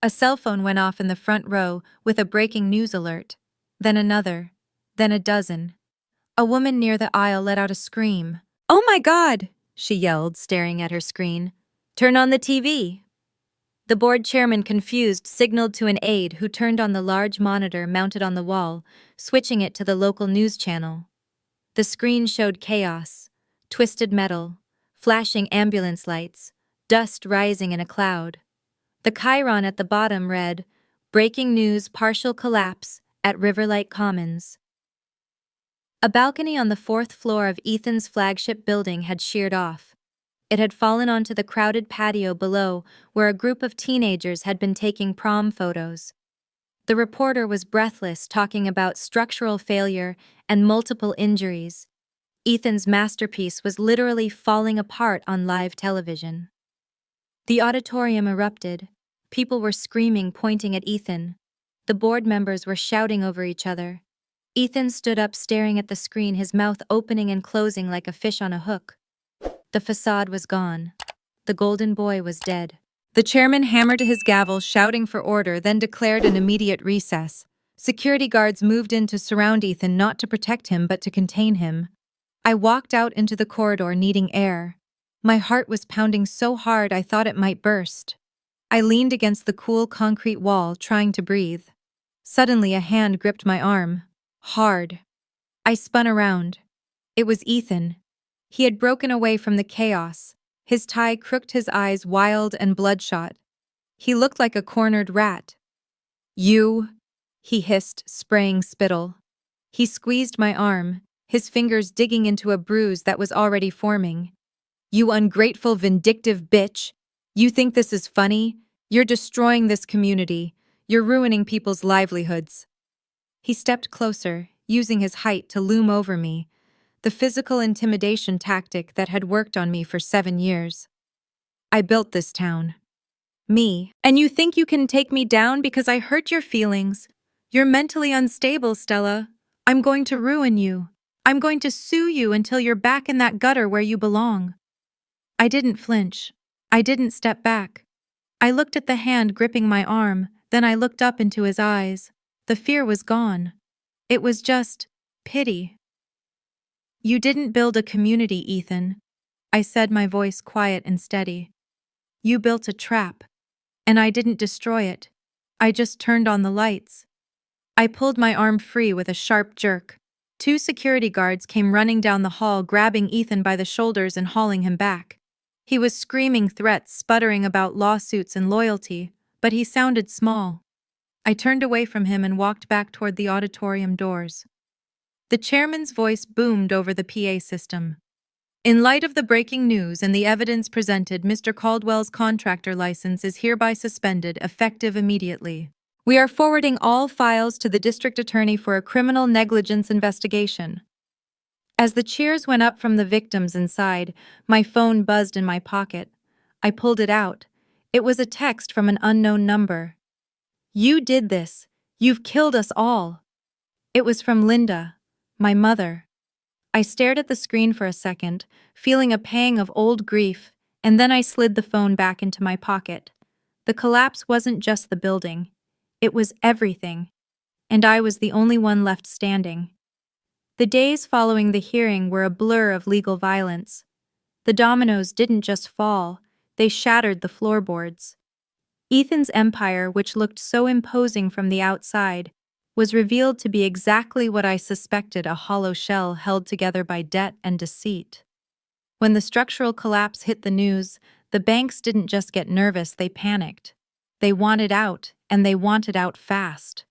A cell phone went off in the front row with a breaking news alert. Then another. Then a dozen. A woman near the aisle let out a scream. "Oh my God!" she yelled, staring at her screen. "Turn on the TV." The board chairman, confused, signaled to an aide who turned on the large monitor mounted on the wall, switching it to the local news channel. The screen showed chaos, twisted metal, flashing ambulance lights, dust rising in a cloud. The chyron at the bottom read, Breaking news: partial collapse at Riverlight Commons. A balcony on the fourth floor of Ethan's flagship building had sheared off. It had fallen onto the crowded patio below, where a group of teenagers had been taking prom photos. The reporter was breathless, talking about structural failure and multiple injuries. Ethan's masterpiece was literally falling apart on live television. The auditorium erupted. People were screaming, pointing at Ethan. The board members were shouting over each other. Ethan stood up, staring at the screen, his mouth opening and closing like a fish on a hook. The facade was gone. The golden boy was dead. The chairman hammered his gavel, shouting for order, then declared an immediate recess. Security guards moved in to surround Ethan, not to protect him, but to contain him. I walked out into the corridor, needing air. My heart was pounding so hard I thought it might burst. I leaned against the cool concrete wall, trying to breathe. Suddenly, a hand gripped my arm. Hard. I spun around. It was Ethan. He had broken away from the chaos. His tie crooked, his eyes wild and bloodshot. He looked like a cornered rat. "You," he hissed, spraying spittle. He squeezed my arm, his fingers digging into a bruise that was already forming. "You ungrateful, vindictive bitch. You think this is funny? You're destroying this community. You're ruining people's livelihoods." He stepped closer, using his height to loom over me, the physical intimidation tactic that had worked on me for 7 years. "I built this town. Me. And you think you can take me down because I hurt your feelings? You're mentally unstable, Stella. I'm going to ruin you. I'm going to sue you until you're back in that gutter where you belong." I didn't flinch. I didn't step back. I looked at the hand gripping my arm, then I looked up into his eyes. The fear was gone. It was just pity. "You didn't build a community, Ethan," I said, my voice quiet and steady. "You built a trap. And I didn't destroy it. I just turned on the lights." I pulled my arm free with a sharp jerk. 2 security guards came running down the hall, grabbing Ethan by the shoulders and hauling him back. He was screaming threats, sputtering about lawsuits and loyalty, but he sounded small. I turned away from him and walked back toward the auditorium doors. The chairman's voice boomed over the PA system. "In light of the breaking news and the evidence presented, Mr. Caldwell's contractor license is hereby suspended, effective immediately. We are forwarding all files to the district attorney for a criminal negligence investigation." As the cheers went up from the victims inside, my phone buzzed in my pocket. I pulled it out. It was a text from an unknown number. "You did this. You've killed us all." It was from Linda, my mother. I stared at the screen for a second, feeling a pang of old grief, and then I slid the phone back into my pocket. The collapse wasn't just the building. It was everything. And I was the only one left standing. The days following the hearing were a blur of legal violence. The dominoes didn't just fall, they shattered the floorboards. Ethan's empire, which looked so imposing from the outside, was revealed to be exactly what I suspected: a hollow shell held together by debt and deceit. When the structural collapse hit the news, the banks didn't just get nervous, they panicked. They wanted out, and they wanted out fast.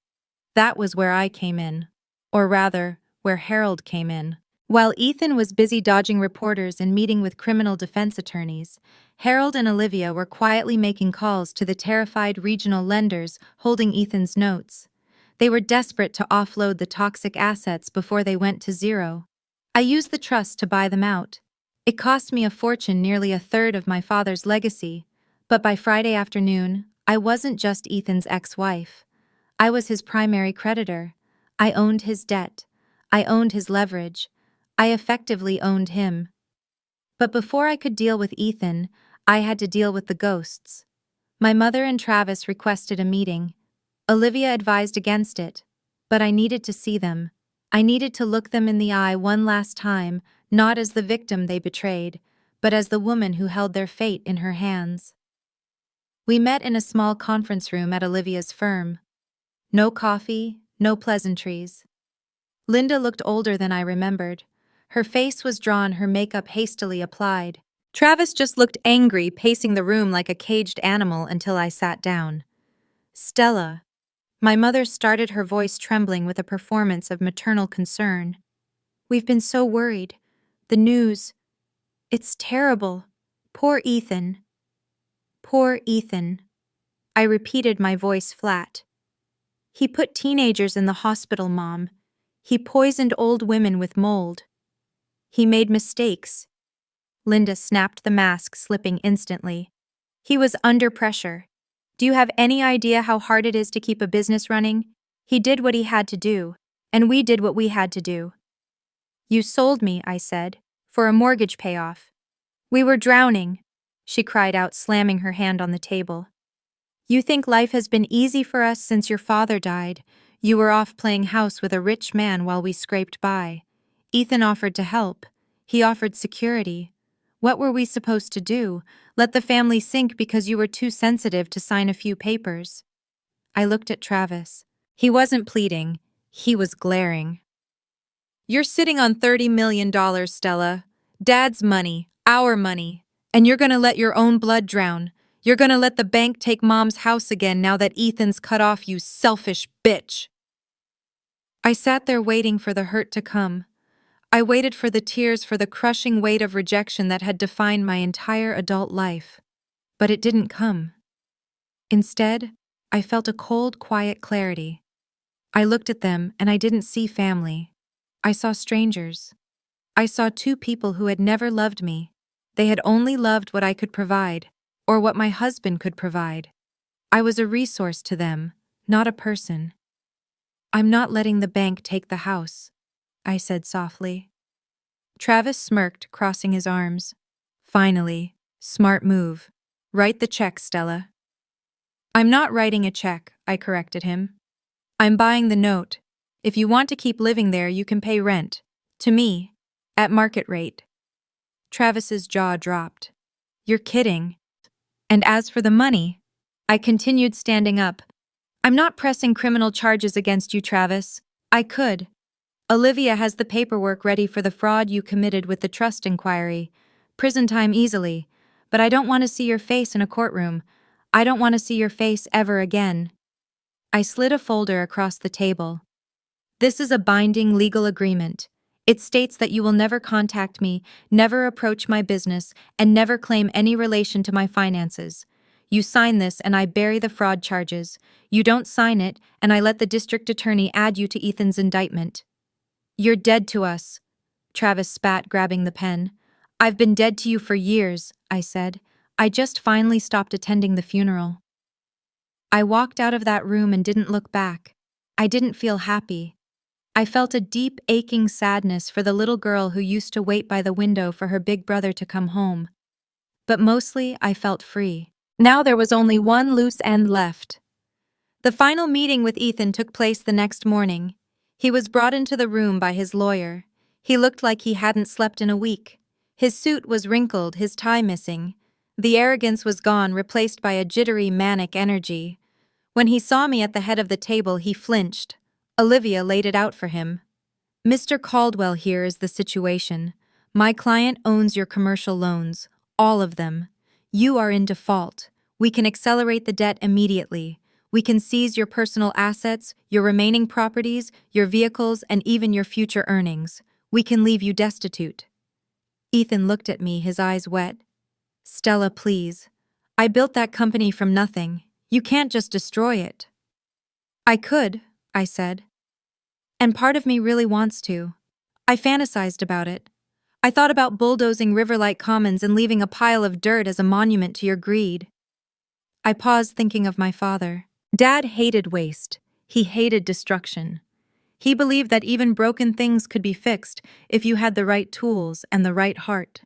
That was where I came in. Or rather, where Harold came in. While Ethan was busy dodging reporters and meeting with criminal defense attorneys, Harold and Olivia were quietly making calls to the terrified regional lenders holding Ethan's notes. They were desperate to offload the toxic assets before they went to zero. I used the trust to buy them out. It cost me a fortune, nearly a third of my father's legacy, but by Friday afternoon, I wasn't just Ethan's ex-wife. I was his primary creditor. I owned his debt. I owned his leverage. I effectively owned him. But before I could deal with Ethan, I had to deal with the ghosts. My mother and Travis requested a meeting. Olivia advised against it, but I needed to see them. I needed to look them in the eye one last time, not as the victim they betrayed, but as the woman who held their fate in her hands. We met in a small conference room at Olivia's firm. No coffee, no pleasantries. Linda looked older than I remembered. Her face was drawn, her makeup hastily applied. Travis just looked angry, pacing the room like a caged animal until I sat down. "Stella," My mother started, her voice trembling with a performance of maternal concern. "We've been so worried. The news. It's terrible. Poor Ethan." "Poor Ethan." I repeated, my voice flat. "He put teenagers in the hospital, Mom. He poisoned old women with mold. He made mistakes." Linda snapped the mask, slipping instantly. "He was under pressure. Do you have any idea how hard it is to keep a business running? He did what he had to do, and we did what we had to do." "You sold me," I said, "for a mortgage payoff." "We were drowning," she cried out, slamming her hand on the table. "You think life has been easy for us since your father died. You were off playing house with a rich man while we scraped by. Ethan offered to help. He offered security. What were we supposed to do? Let the family sink because you were too sensitive to sign a few papers?" I looked at Travis. He wasn't pleading. He was glaring. "You're sitting on $30 million, Stella. Dad's money, our money. And you're gonna let your own blood drown. You're gonna let the bank take Mom's house again now that Ethan's cut off, you selfish bitch." I sat there waiting for the hurt to come. I waited for the tears, for the crushing weight of rejection that had defined my entire adult life. But it didn't come. Instead, I felt a cold, quiet clarity. I looked at them and I didn't see family. I saw strangers. I saw two people who had never loved me. They had only loved what I could provide, or what my husband could provide. I was a resource to them, not a person. "I'm not letting the bank take the house," I said softly. Travis smirked, crossing his arms. "Finally. Smart move. Write the check, Stella." "I'm not writing a check," I corrected him. "I'm buying the note. If you want to keep living there, you can pay rent. To me. At market rate." Travis's jaw dropped. "You're kidding." "And as for the money," I continued, standing up, "I'm not pressing criminal charges against you, Travis. I could. Olivia has the paperwork ready for the fraud you committed with the trust inquiry. Prison time easily. But I don't want to see your face in a courtroom. I don't want to see your face ever again." I slid a folder across the table. "This is a binding legal agreement. It states that you will never contact me, never approach my business, and never claim any relation to my finances. You sign this and I bury the fraud charges. You don't sign it and I let the district attorney add you to Ethan's indictment." "You're dead to us," Travis spat, grabbing the pen. "I've been dead to you for years," I said. "I just finally stopped attending the funeral." I walked out of that room and didn't look back. I didn't feel happy. I felt a deep, aching sadness for the little girl who used to wait by the window for her big brother to come home. But mostly, I felt free. Now there was only one loose end left. The final meeting with Ethan took place the next morning. He was brought into the room by his lawyer. He looked like he hadn't slept in a week. His suit was wrinkled, his tie missing. The arrogance was gone, replaced by a jittery, manic energy. When he saw me at the head of the table, he flinched. Olivia laid it out for him. "Mr. Caldwell, here is the situation. My client owns your commercial loans, all of them. You are in default. We can accelerate the debt immediately. We can seize your personal assets, your remaining properties, your vehicles, and even your future earnings. We can leave you destitute." Ethan looked at me, his eyes wet. "Stella, please. I built that company from nothing. You can't just destroy it." "I could," I said. "And part of me really wants to. I fantasized about it. I thought about bulldozing Riverlight Commons and leaving a pile of dirt as a monument to your greed." I paused, thinking of my father. Dad hated waste. He hated destruction. He believed that even broken things could be fixed if you had the right tools and the right heart.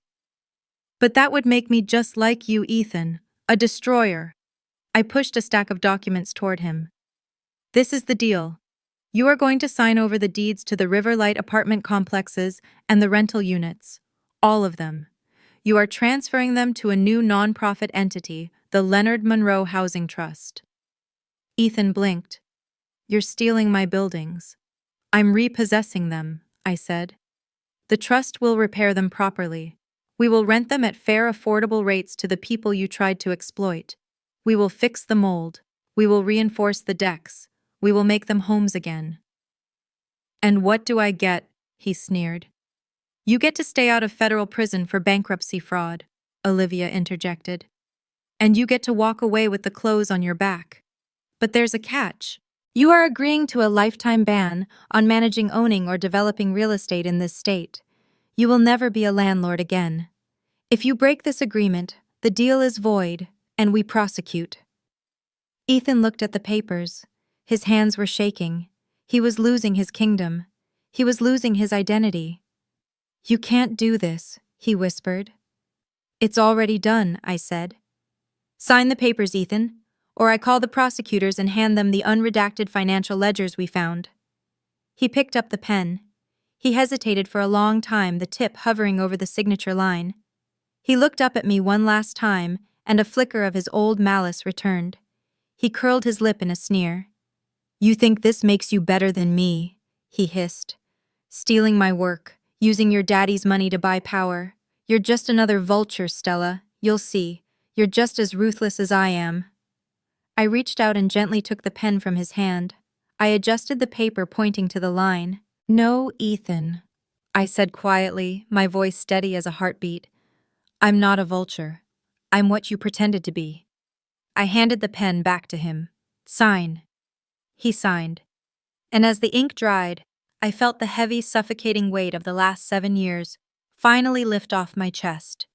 "But that would make me just like you, Ethan, a destroyer." I pushed a stack of documents toward him. "This is the deal. You are going to sign over the deeds to the Riverlight apartment complexes and the rental units. All of them. You are transferring them to a new nonprofit entity, the Leonard Monroe Housing Trust." Ethan blinked. "You're stealing my buildings." "I'm repossessing them," I said. "The trust will repair them properly. We will rent them at fair, affordable rates to the people you tried to exploit. We will fix the mold. We will reinforce the decks. We will make them homes again." "And what do I get?" he sneered. "You get to stay out of federal prison for bankruptcy fraud," Olivia interjected. "And you get to walk away with the clothes on your back. But there's a catch. You are agreeing to a lifetime ban on managing, owning, or developing real estate in this state. You will never be a landlord again. If you break this agreement, the deal is void, and we prosecute." Ethan looked at the papers. His hands were shaking. He was losing his kingdom. He was losing his identity. "You can't do this," he whispered. "It's already done," I said. "Sign the papers, Ethan, or I call the prosecutors and hand them the unredacted financial ledgers we found." He picked up the pen. He hesitated for a long time, the tip hovering over the signature line. He looked up at me one last time, and a flicker of his old malice returned. He curled his lip in a sneer. "You think this makes you better than me," he hissed. "Stealing my work, using your daddy's money to buy power. You're just another vulture, Stella. You'll see. You're just as ruthless as I am." I reached out and gently took the pen from his hand. I adjusted the paper, pointing to the line. "No, Ethan," I said quietly, my voice steady as a heartbeat. "I'm not a vulture. I'm what you pretended to be." I handed the pen back to him. "Sign." He signed. And as the ink dried, I felt the heavy, suffocating weight of the last 7 years finally lift off my chest.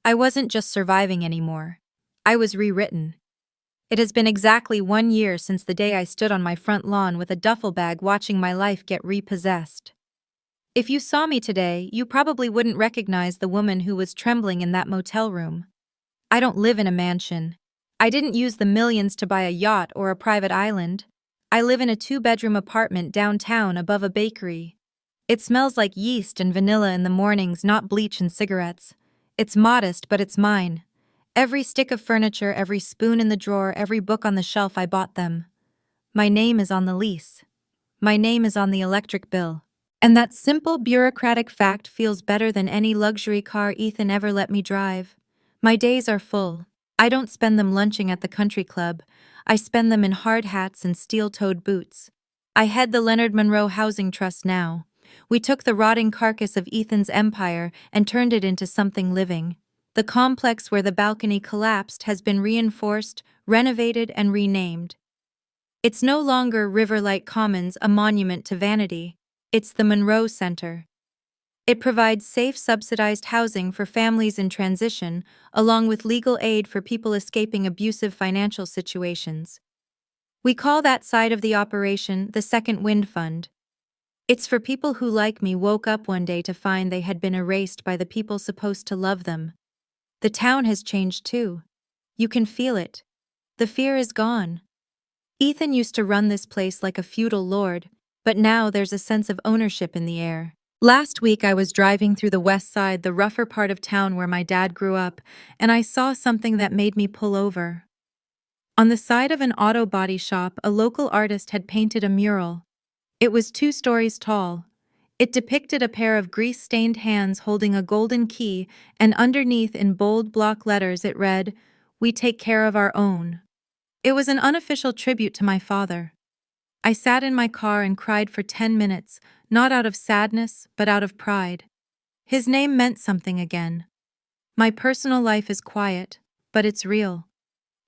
I wasn't just surviving anymore. I was rewritten. It has been exactly 1 year since the day I stood on my front lawn with a duffel bag watching my life get repossessed. If you saw me today, you probably wouldn't recognize the woman who was trembling in that motel room. I don't live in a mansion. I didn't use the millions to buy a yacht or a private island. I live in a 2-bedroom apartment downtown above a bakery. It smells like yeast and vanilla in the mornings, not bleach and cigarettes. It's modest, but it's mine. Every stick of furniture, every spoon in the drawer, every book on the shelf, I bought them. My name is on the lease. My name is on the electric bill. And that simple bureaucratic fact feels better than any luxury car Ethan ever let me drive. My days are full. I don't spend them lunching at the country club. I spend them in hard hats and steel-toed boots. I head the Leonard Monroe Housing Trust now. We took the rotting carcass of Ethan's empire and turned it into something living. The complex where the balcony collapsed has been reinforced, renovated, and renamed. It's no longer Riverlight Commons, a monument to vanity. It's the Monroe Center. It provides safe, subsidized housing for families in transition, along with legal aid for people escaping abusive financial situations. We call that side of the operation the Second Wind Fund. It's for people who, like me, woke up one day to find they had been erased by the people supposed to love them. The town has changed too. You can feel it. The fear is gone. Ethan used to run this place like a feudal lord, but now there's a sense of ownership in the air. Last week I was driving through the west side, the rougher part of town where my dad grew up, and I saw something that made me pull over. On the side of an auto body shop, a local artist had painted a mural. It was 2 stories tall. It depicted a pair of grease-stained hands holding a golden key, and underneath in bold block letters it read, "We take care of our own." It was an unofficial tribute to my father. I sat in my car and cried for 10 minutes, not out of sadness, but out of pride. His name meant something again. My personal life is quiet, but it's real.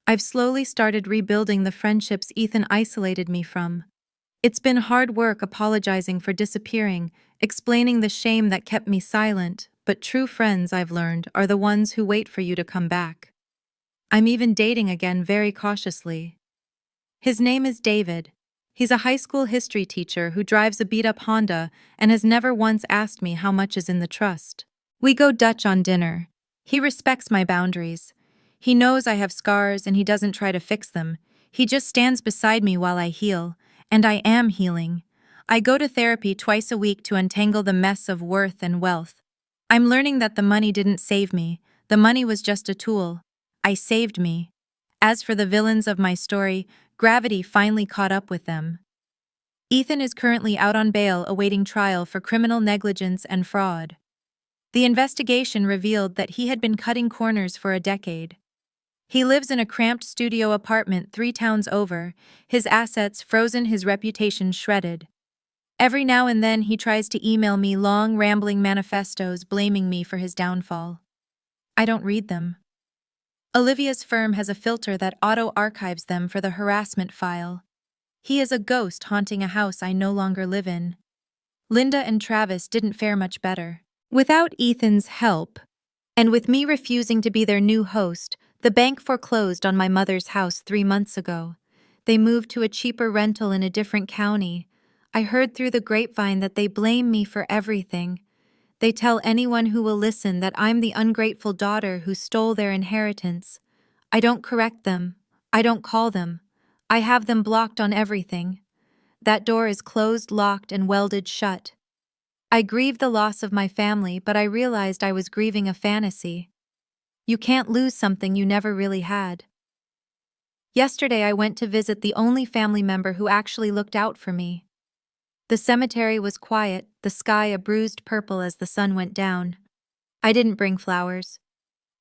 I've slowly started rebuilding the friendships Ethan isolated me from. It's been hard work apologizing for disappearing, explaining the shame that kept me silent, but true friends, I've learned, are the ones who wait for you to come back. I'm even dating again, very cautiously. His name is David. He's a high school history teacher who drives a beat-up Honda and has never once asked me how much is in the trust. We go Dutch on dinner. He respects my boundaries. He knows I have scars and he doesn't try to fix them. He just stands beside me while I heal, and I am healing. I go to therapy twice a week to untangle the mess of worth and wealth. I'm learning that the money didn't save me. The money was just a tool. I saved me. As for the villains of my story, gravity finally caught up with them. Ethan is currently out on bail awaiting trial for criminal negligence and fraud. The investigation revealed that he had been cutting corners for a decade. He lives in a cramped studio apartment 3 towns over, his assets frozen, his reputation shredded. Every now and then he tries to email me long, rambling manifestos blaming me for his downfall. I don't read them. Olivia's firm has a filter that auto-archives them for the harassment file. He is a ghost haunting a house I no longer live in. Linda and Travis didn't fare much better. Without Ethan's help, and with me refusing to be their new host, the bank foreclosed on my mother's house 3 months ago. They moved to a cheaper rental in a different county. I heard through the grapevine that they blame me for everything. They tell anyone who will listen that I'm the ungrateful daughter who stole their inheritance. I don't correct them. I don't call them. I have them blocked on everything. That door is closed, locked, and welded shut. I grieve the loss of my family, but I realized I was grieving a fantasy. You can't lose something you never really had. Yesterday I went to visit the only family member who actually looked out for me. The cemetery was quiet, the sky a bruised purple as the sun went down. I didn't bring flowers.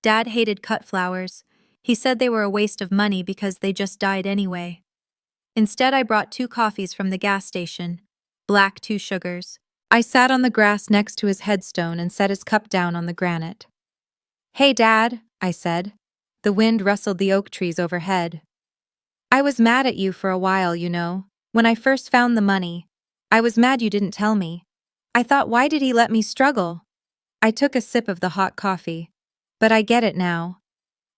Dad hated cut flowers. He said they were a waste of money because they just died anyway. Instead, I brought 2 coffees from the gas station, black 2 sugars. I sat on the grass next to his headstone and set his cup down on the granite. "Hey, Dad," I said. The wind rustled the oak trees overhead. "I was mad at you for a while, you know. When I first found the money, I was mad you didn't tell me. I thought, why did he let me struggle?" I took a sip of the hot coffee. But I get it now.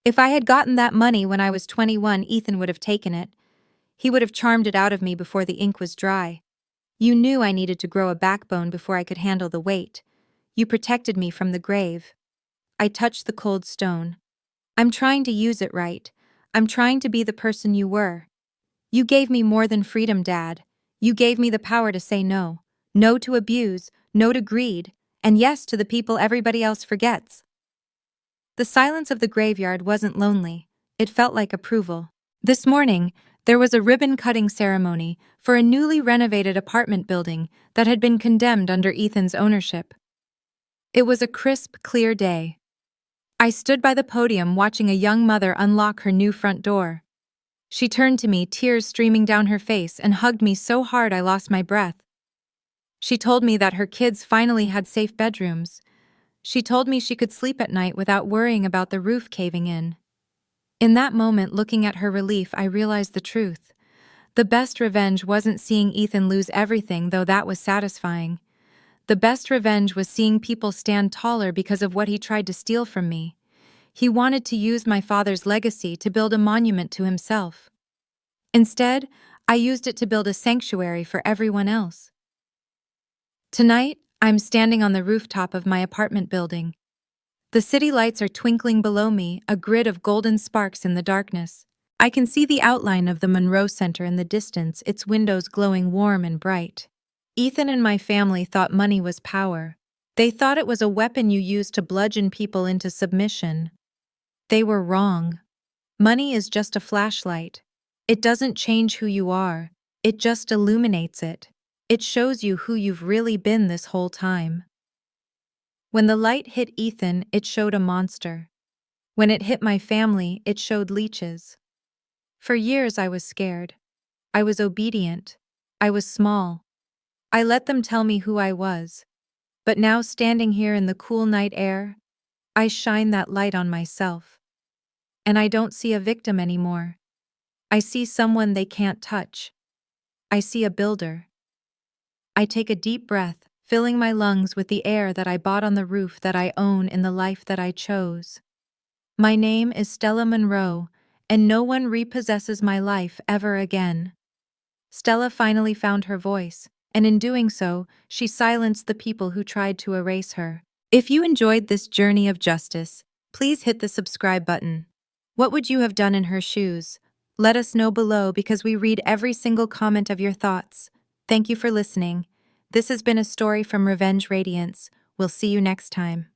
If I had gotten that money when I was 21, Ethan would have taken it. He would have charmed it out of me before the ink was dry. You knew I needed to grow a backbone before I could handle the weight. You protected me from the grave. I touched the cold stone. I'm trying to use it right. I'm trying to be the person you were. You gave me more than freedom, Dad. You gave me the power to say no. No to abuse, no to greed, and yes to the people everybody else forgets. The silence of the graveyard wasn't lonely. It felt like approval. This morning, there was a ribbon-cutting ceremony for a newly renovated apartment building that had been condemned under Ethan's ownership. It was a crisp, clear day. I stood by the podium watching a young mother unlock her new front door. She turned to me, tears streaming down her face, and hugged me so hard I lost my breath. She told me that her kids finally had safe bedrooms. She told me she could sleep at night without worrying about the roof caving in. In that moment, looking at her relief, I realized the truth. The best revenge wasn't seeing Ethan lose everything, though that was satisfying. The best revenge was seeing people stand taller because of what he tried to steal from me. He wanted to use my father's legacy to build a monument to himself. Instead, I used it to build a sanctuary for everyone else. Tonight, I'm standing on the rooftop of my apartment building. The city lights are twinkling below me, a grid of golden sparks in the darkness. I can see the outline of the Monroe Center in the distance, its windows glowing warm and bright. Ethan and my family thought money was power. They thought it was a weapon you used to bludgeon people into submission. They were wrong. Money is just a flashlight. It doesn't change who you are. It just illuminates it. It shows you who you've really been this whole time. When the light hit Ethan, it showed a monster. When it hit my family, it showed leeches. For years I was scared. I was obedient. I was small. I let them tell me who I was. But now, standing here in the cool night air, I shine that light on myself. And I don't see a victim anymore. I see someone they can't touch. I see a builder. I take a deep breath, filling my lungs with the air that I bought on the roof that I own in the life that I chose. My name is Stella Monroe, and no one repossesses my life ever again. Stella finally found her voice, and in doing so, she silenced the people who tried to erase her. If you enjoyed this journey of justice, please hit the subscribe button. What would you have done in her shoes? Let us know below because we read every single comment of your thoughts. Thank you for listening. This has been a story from Radiance. We'll see you next time.